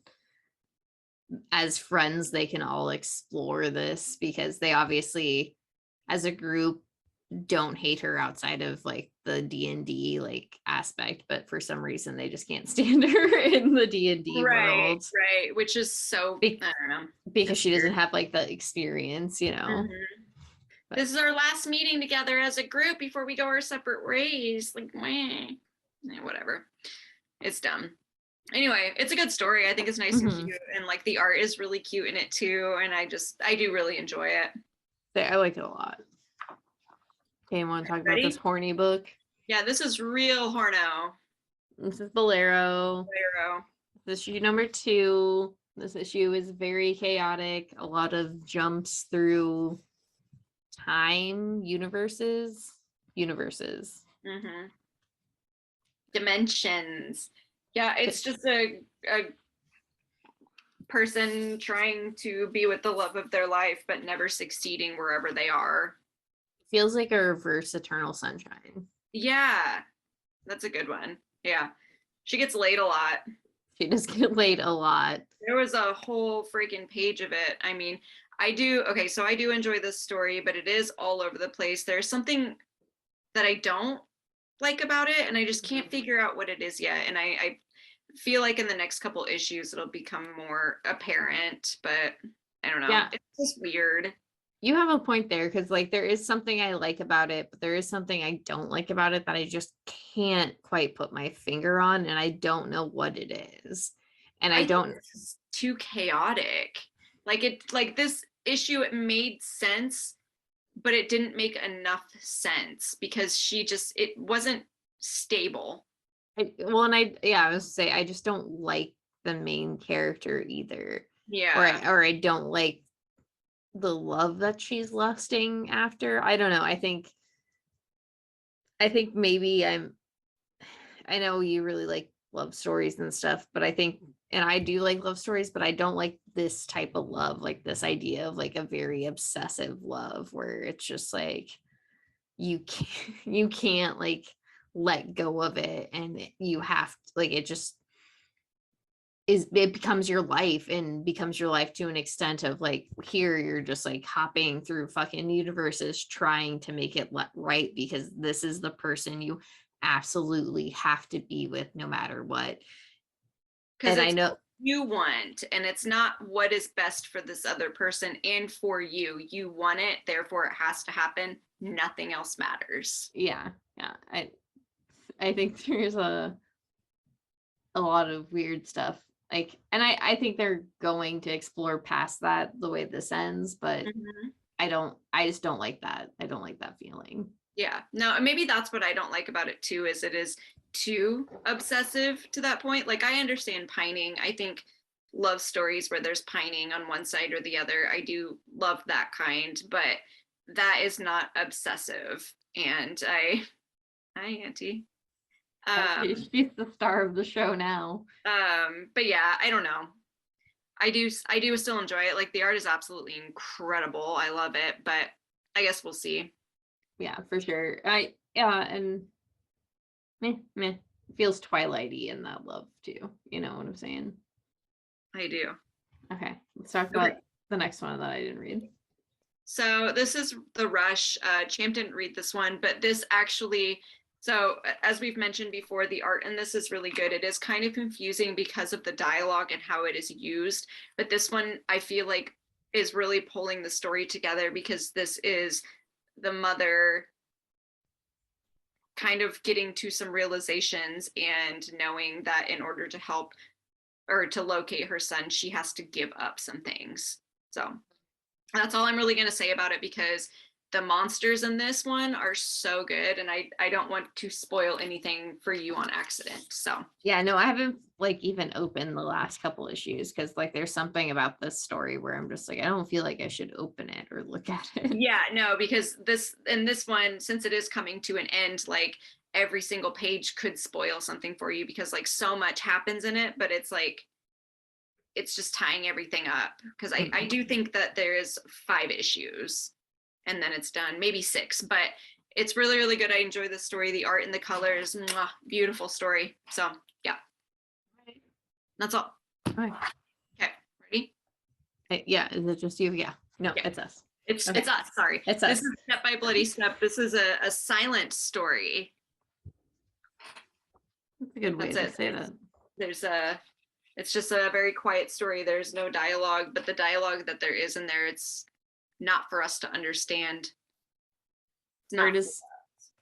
as friends they can all explore this, because they obviously as a group don't hate her outside of like the D&D like aspect, but for some reason they just can't stand her in the D&D Right, world. right. Which is so, Be- I don't know. because It's she weird. doesn't have like the experience. Mhm. But This is our last meeting together as a group before we go our separate ways. Like, meh. Whatever. It's dumb. Anyway, it's a good story. I think it's nice and mhm. cute. And like the art is really cute in it too. And I do really enjoy it. I like it a lot. Okay, want to talk about this Ready? horny book? Yeah, this is real horno. This is Bolero. Lero. This issue number 2. This issue is very chaotic. A lot of jumps through time universes. Mm-hmm. Dimensions. Yeah, it's just a person trying to be with the love of their life, but never succeeding wherever they are. Feels like a reverse Eternal Sunshine. Yeah, that's a good one. Yeah, she gets laid a lot. She does get laid a lot. There was a whole freaking page of it. I mean, I do, okay, so I do enjoy this story, but it is all over the place. There's something that I don't like about it, and I just can't figure out what it is yet. And I feel like in the next couple issues it'll become more apparent, but I don't know. Yeah, It's just weird. you have a point there, because like there is something I like about it, but there is something I don't like about it that I just can't quite put my finger on, and I don't know what it is. And I I think don't. it's too chaotic. Like this issue, it made sense, but it didn't make enough sense because it wasn't stable. Well, and I was say I just don't like the main character either, Yeah. or I don't like the love that she's lusting after. I don't know. I think maybe I know you really like love stories and stuff, but I think, and I do like love stories, but I don't like this type of love, like this idea of like a very obsessive love where it's just like you can't you can't like let go of it, and you have to, like it just it becomes your life, and becomes your life to an extent of like here you're just like hopping through fucking universes trying to make it right, because this is the person you absolutely have to be with no matter what. Because And I it's know, what you want and it's not what is best for this other person and for you. You want it, therefore it has to happen. Nothing else matters. yeah, I think there's a lot of weird stuff. Like, and I think they're going to explore past that the way this ends, but Mhm. I just don't like that. I don't like that feeling. Yeah, no, and maybe that's what I don't like about it too, is it is too obsessive to that point. Like, I understand pining. I think love stories where there's pining on one side or the other, I do love that kind, but that is not obsessive. And hi, Auntie. She's the star of the show now. But yeah, I don't know. I do still enjoy it. Like, the art is absolutely incredible. I love it, but I guess we'll see. Yeah, for sure. And meh, feels twilighty in that love too. You know what I'm saying? I do. Okay, let's talk Okay. about the next one that I didn't read. So this is The Rush. Champ didn't read this one, but this actually, so as we've mentioned before, the art in this is really good. It is kind of confusing because of the dialogue and how it is used, but this one I feel like is really pulling the story together, because this is the mother kind of getting to some realizations and knowing that in order to help or to locate her son, she has to give up some things. So that's all I'm really going to say about it, because the monsters in this one are so good, and I don't want to spoil anything for you on accident. So Yeah, no, I haven't like even opened the last couple issues because like there's something about this story where I'm just like, I don't feel like I should open it or look at it. yeah, no, because this one, since it is coming to an end, like every single page could spoil something for you, because like so much happens in it, but it's like it's just tying everything up, because I do think that there is 5 issues and then it's done, maybe 6, but it's really, really good. I enjoy the story, the art and the colors. Mwah, beautiful story. So yeah, that's all. Okay. Okay, ready? Yeah, is it just you? Yeah. No, Yeah. it's us. It's Okay. it's us, sorry. It's This us. is Step by Bloody Step. This is a silent story. That's a good way That's to it. say that. There's a It's just a very quiet story. There's no dialogue, but the dialogue that there is in there, it's not for us to understand. It's Or not. just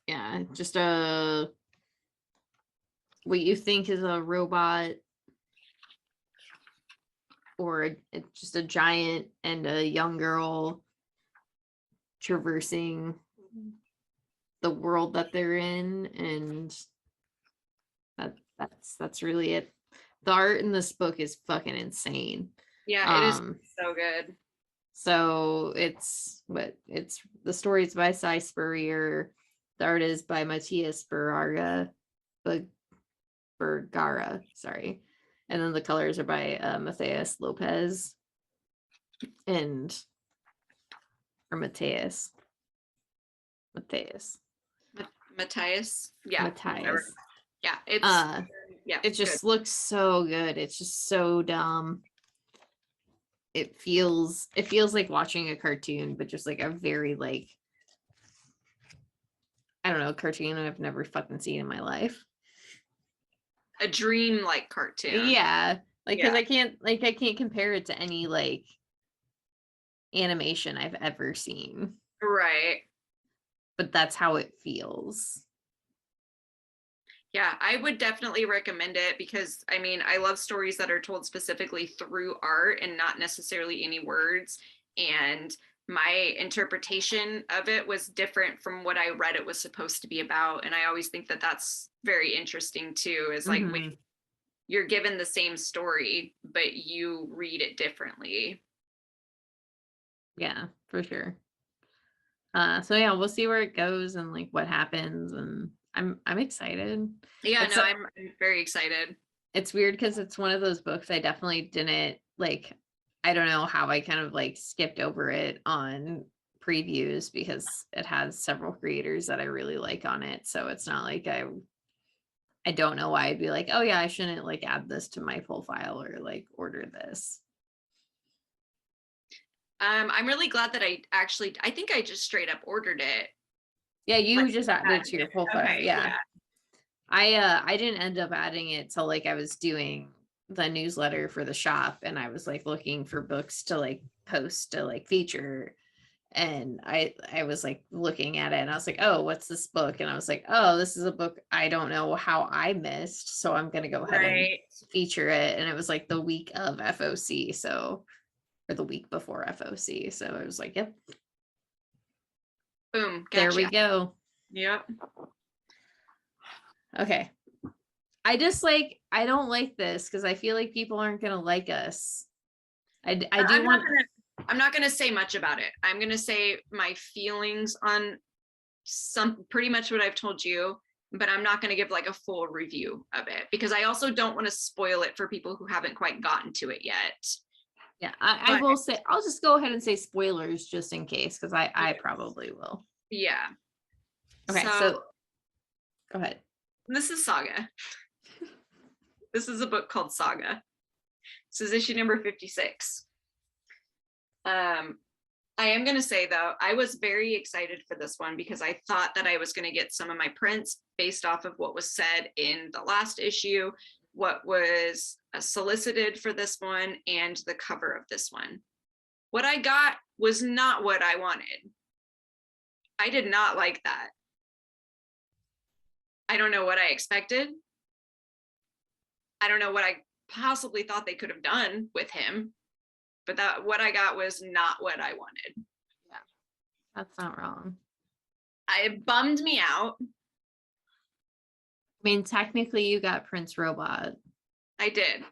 yeah, just a what you think is a robot or just a giant and a young girl traversing the world that they're in, and that's really it. The art in this book is fucking insane. Yeah, it is so good. So it's the story is by Cy Spurrier, the art is by Matthias Bergara, sorry, and then the colors are by Matthias Lopez and or Matthias Matthias. Yeah. Whatever. Matthias. Yeah. It's yeah. It just looks so good. It's just so dumb. It feels like watching a cartoon, but just like a very like I don't know, cartoon I've never fucking seen in my life. a dream like cartoon. Yeah, like because Yeah. I can't compare it to any like animation I've ever seen, Right. but that's how it feels. Yeah, I would definitely recommend it, because I mean, I love stories that are told specifically through art and not necessarily any words. And my interpretation of it was different from what I read it was supposed to be about. And I always think that that's very interesting too, is like when you're given the same story, but you read it differently. Yeah, for sure. So yeah, we'll see where it goes and like what happens, and I'm excited. Yeah, It's no, I'm very excited. it's weird because it's one of those books I definitely didn't like. I don't know how I kind of like skipped over it on previews because it has several creators that I really like on it. So it's not like I don't know why I'd be like, oh yeah, I shouldn't like add this to my profile or like order this. I'm really glad that I think I just straight up ordered it. Yeah, you Like, just added it to your profile. okay, Yeah. I didn't end up adding it till like I was doing the newsletter for the shop and I was like looking for books to like post to like feature. And I was like looking at it and I was like, oh, what's this book? And I was like, oh, this is a book I don't know how I missed, so I'm gonna go ahead and Right. feature it. And it was like the week of FOC, so, or the week before FOC, so I was like, yep, Boom. there we Gotcha. go. Yep. Okay, I don't like this because I feel like people aren't gonna like us. I do want. I'm not gonna say much about it. I'm gonna say my feelings on some pretty much what I've told you, but I'm not gonna give like a full review of it because I also don't want to spoil it for people who haven't quite gotten to it yet. Yeah, I will say, I'll just go ahead and say spoilers just in case, because I probably will. Yeah. Okay, so go ahead. This is Saga. This is a book called Saga. This is issue number 56. I am going to say, though, I was very excited for this one because I thought that I was going to get some of my prints based off of what was said in the last issue, what was solicited for this one, and the cover of this one. What I got was not what I wanted. I did not like that. I don't know what I expected. I don't know what I possibly thought they could have done with him, but that what I got was not what I wanted. Yeah, that's not wrong. It bummed me out. I mean, technically you got Prince Robot. I did.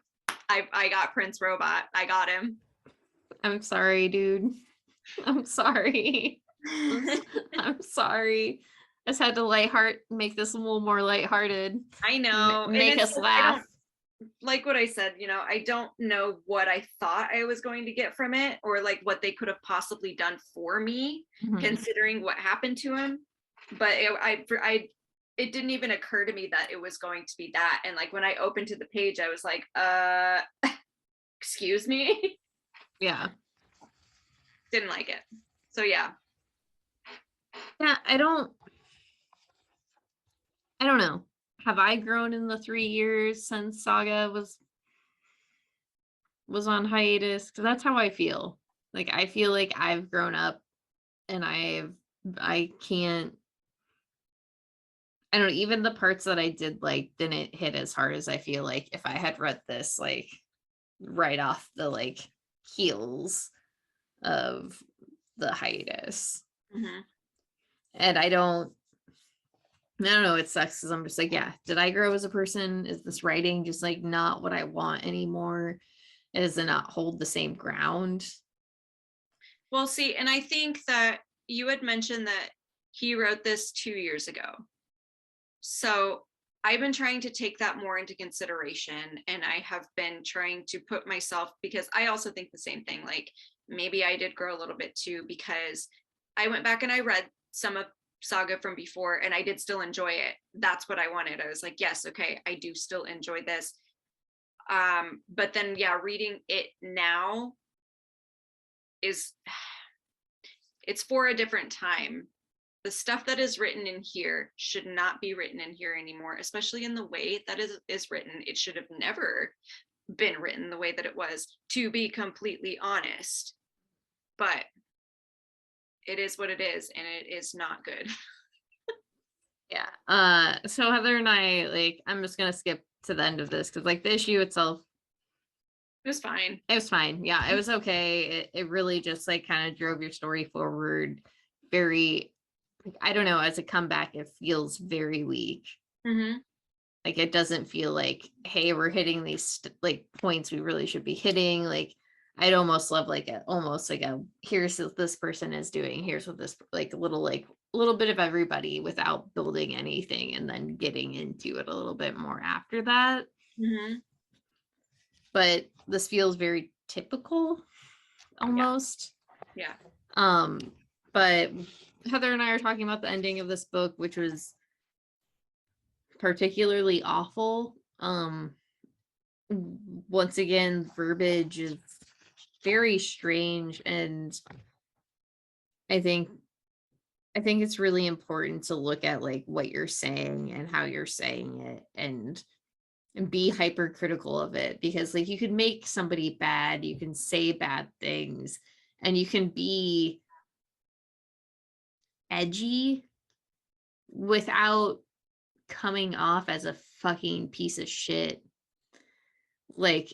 I got Prince Robot. I got him. I'm sorry, dude. I'm sorry. I'm sorry. I just had to make this a little more lighthearted. I know. Make us laugh. Like what I said, you know, I don't know what I thought I was going to get from it or like what they could have possibly done for me, considering what happened to him. But it didn't even occur to me that it was going to be that. And like when I opened to the page, I was like, excuse me. Yeah. Didn't like it. So yeah. Yeah, I don't know. Have I grown in the 3 years since Saga was on hiatus? Because that's how I feel. Like, I feel like I've grown up and I can't, I don't know, even the parts that I did like didn't hit as hard as I feel like if I had read this like right off the like heels of the hiatus. And I don't know, it sucks because I'm just like, yeah, did I grow as a person? Is this writing just like not what I want anymore? Does it not hold the same ground? Well, see, and I think that you had mentioned that he wrote this 2 years ago. So I've been trying to take that more into consideration, and I have been trying to put myself, because I also think the same thing, like maybe I did grow a little bit too, because I went back and I read some of Saga from before and I did still enjoy it. That's what I wanted. I was like, yes, okay, I do still enjoy this. But then yeah, reading it now it's for a different time. The stuff that is written in here should not be written in here anymore, especially in the way that is written. It should have never been written the way that it was, to be completely honest. But it is what it is, and it is not good. Yeah. So Heather and I, like, I'm just gonna skip to the end of this because like the issue itself, it was fine. It was fine. Yeah, it was okay. It really just like kind of drove your story forward. Very, I don't know, as a comeback, it feels very weak. Like it doesn't feel like, hey, we're hitting these like points we really should be hitting. Like I'd almost love like a here's what this person is doing, here's what this like a little bit of everybody without building anything and then getting into it a little bit more after that. But this feels very typical almost. Yeah. But Heather and I are talking about the ending of this book, which was particularly awful. Once again, verbiage is very strange, and I think it's really important to look at like what you're saying and how you're saying it, and be hypercritical of it, because like you can make somebody bad, you can say bad things, and you can be edgy without coming off as a fucking piece of shit. Like,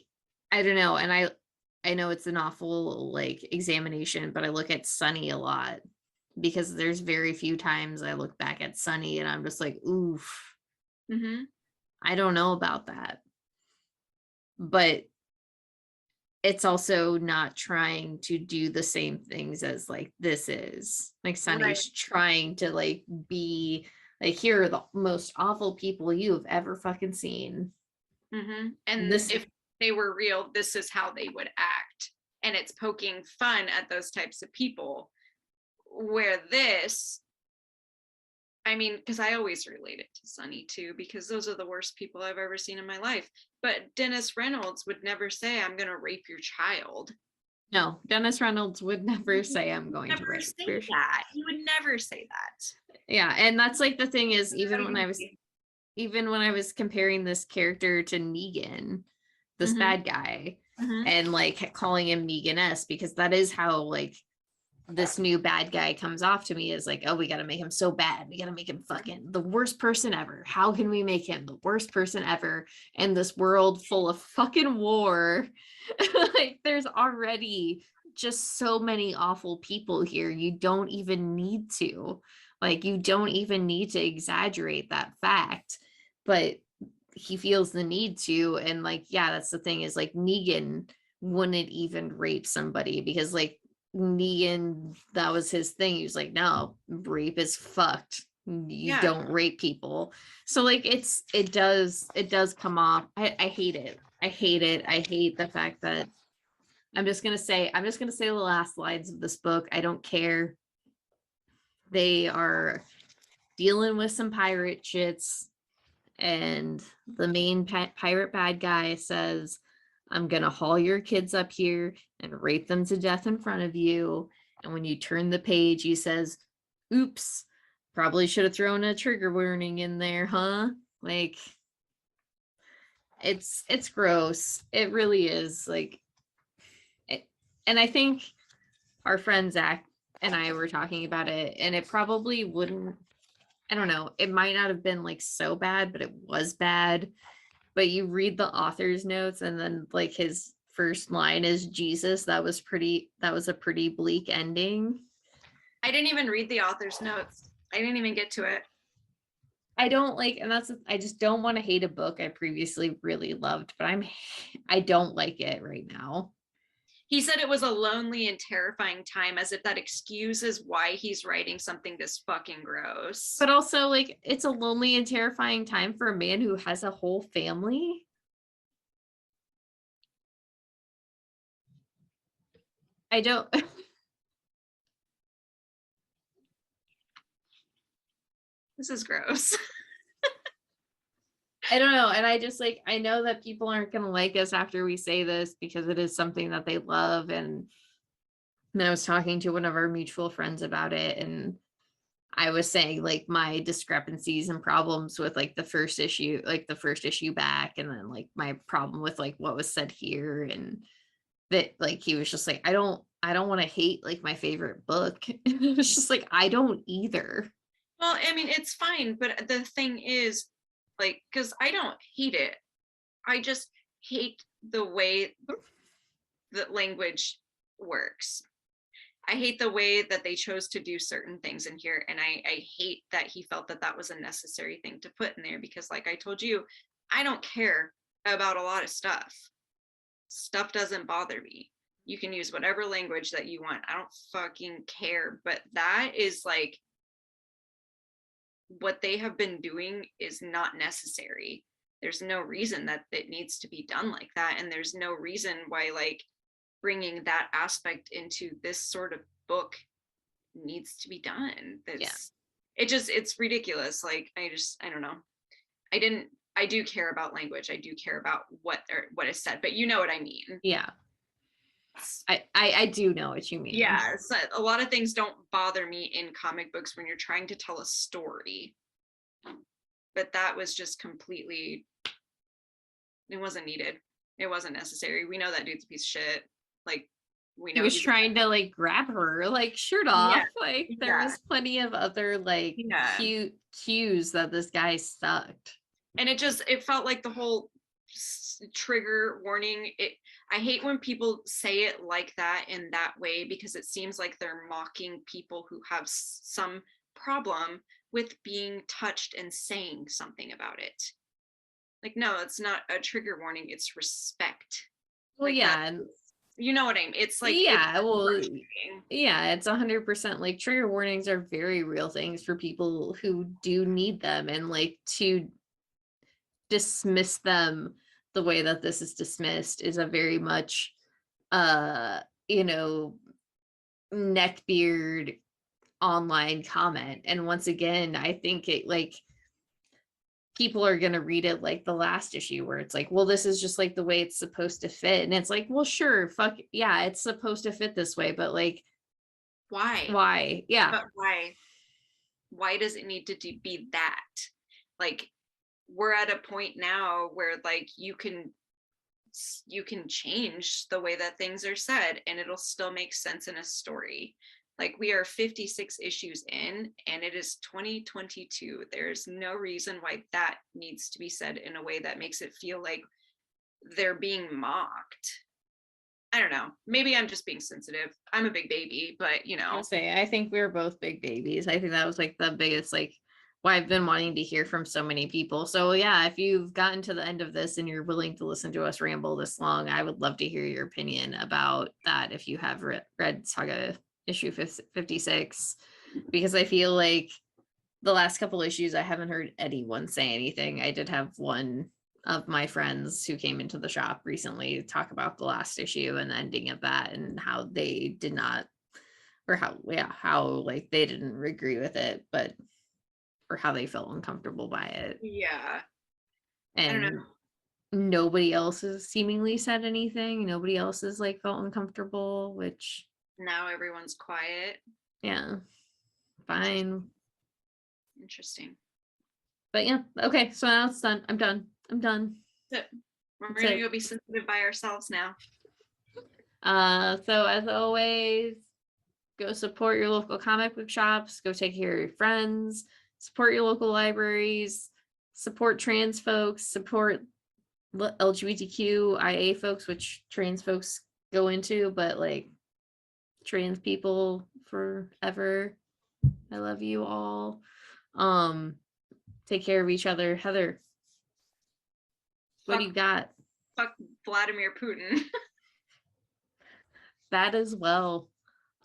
I don't know. And I know it's an awful like examination, but I look at Sunny a lot because there's very few times I look back at Sunny and I'm just like, oof, I don't know about that. But it's also not trying to do the same things as like this is. Like Sunny's trying to like be like, here are the most awful people you've ever fucking seen. And This if they were real, this is how they would act. And it's poking fun at those types of people. Where this, I mean, because I always relate it to Sunny too, because those are the worst people I've ever seen in my life. But Dennis Reynolds would never say, I'm going to rape your child. No, Dennis Reynolds would never say I'm going to Never rape say your that. He would never say that. Yeah, and that's like the thing is even when I was comparing this character to Negan, this bad guy, and like calling him Negan-esque, because that is how like this new bad guy comes off to me, is like, oh, we got to make him so bad. We got to make him fucking the worst person ever. How can we make him the worst person ever in this world full of fucking war? Like, there's already just so many awful people here. You don't even need to. Like, you don't even need to exaggerate that fact. But he feels the need to. And like, yeah, that's the thing, is like Negan wouldn't even rape somebody because like Negan, that was his thing. He was like, no, rape is fucked. You don't rape people. So like it does come off. I hate it. I hate it. I hate the fact that I'm just gonna say the last lines of this book. I don't care. They are dealing with some pirate shits, and the main pirate bad guy says, I'm going to haul your kids up here and rape them to death in front of you. And when you turn the page, he says, oops, probably should have thrown a trigger warning in there, huh? Like, it's gross. It really is. Like, and I think our friend Zach and I were talking about it, and it probably wouldn't, I don't know, it might not have been like so bad, but it was bad. But you read the author's notes, and then like his first line is Jesus. That was a pretty bleak ending. I didn't even read the author's notes. I didn't even get to it. I don't like, and I just don't want to hate a book I previously really loved, but I don't like it right now. He said it was a lonely and terrifying time, as if that excuses why he's writing something this fucking gross. But also, like, it's a lonely and terrifying time for a man who has a whole family. I don't. This is gross. I don't know. And I just like, I know that people aren't going to like us after we say this because it is something that they love. And I was talking to one of our mutual friends about it, and I was saying like my discrepancies and problems with like the first issue back, and then like my problem with like what was said here, and that like he was just like, I don't want to hate like my favorite book. It was just like, I don't either. Well, I mean, it's fine, but the thing is, like, because I don't hate it, I just hate the way that language works. I hate the way that they chose to do certain things in here, and I hate that he felt that that was a necessary thing to put in there, because like I told you, I don't care about a lot of stuff. Stuff doesn't bother me. You can use whatever language that you want. I don't fucking care. But that is like, what they have been doing is not necessary. There's no reason that it needs to be done like that. And there's no reason why like bringing that aspect into this sort of book needs to be done. It's ridiculous. Like, I don't know. I do care about language. I do care about what is said, but you know what I mean. Yeah. I do know what you mean. Yeah, so a lot of things don't bother me in comic books when you're trying to tell a story. But that was just completely, it wasn't needed. It wasn't necessary. We know that dude's a piece of shit. Like, we He know was he's trying to like grab her, like shirt yeah, off. Like there yeah, was plenty of other like yeah. cute cues that this guy sucked. And it felt like the whole trigger warning. I hate when people say it like that in that way, because it seems like they're mocking people who have some problem with being touched and saying something about it. Like, no, it's not a trigger warning, it's respect. Well, Like that, yeah, and you know what I mean? It's like it's yeah, well, frustrating. yeah, it's 100% like trigger warnings are very real things for people who do need them, and like to dismiss them the way that this is dismissed is a very much uh you know neckbeard online comment. And once again, I think it like people are going to read it like the last issue where it's like, well, this is just like the way it's supposed to fit, and it's like, well, sure, fuck yeah, it's supposed to fit this way, but like Why? why? Yeah. But why does it need to be that? Like, we're at a point now where like you can change the way that things are said and it'll still make sense in a story. Like, we are 56 issues in and it is 2022. There's no reason why that needs to be said in a way that makes it feel like they're being mocked. I don't know. Maybe I'm just being sensitive. I'm a big baby, but I'll say, I think we were both big babies. I think that was like the biggest, like, why I've been wanting to hear from so many people. So yeah, if you've gotten to the end of this and you're willing to listen to us ramble this long, I would love to hear your opinion about that if you have read Saga issue 56, because I feel like the last couple issues I haven't heard anyone say anything. I did have one of my friends who came into the shop recently talk about the last issue and the ending of that and how they did not, or how like they didn't agree with it, but or how they felt uncomfortable by it. yeah, I don't know. And nobody else has seemingly said anything. Nobody else has like felt uncomfortable, which Now everyone's quiet. yeah, fine. Interesting. But yeah, okay, so now it's done. I'm done. I'm done. That's it. We're That's gonna it. go be sensitive by ourselves now. So as always, go support your local comic book shops, go take care of your friends, support your local libraries, support trans folks, support LGBTQIA folks, which trans folks go into, but like trans people forever. I love you all. Take care of each other. Heather, what do you got? Fuck Vladimir Putin. That as well.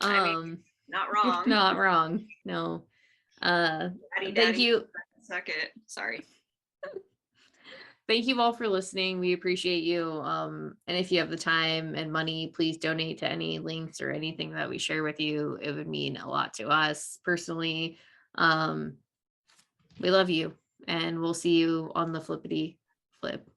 I mean, not wrong. Not wrong. No. Thank you. Suck it. Sorry. Thank you all for listening. We appreciate you. And if you have the time and money, please donate to any links or anything that we share with you. It would mean a lot to us personally. We love you, and we'll see you on the flippity flip.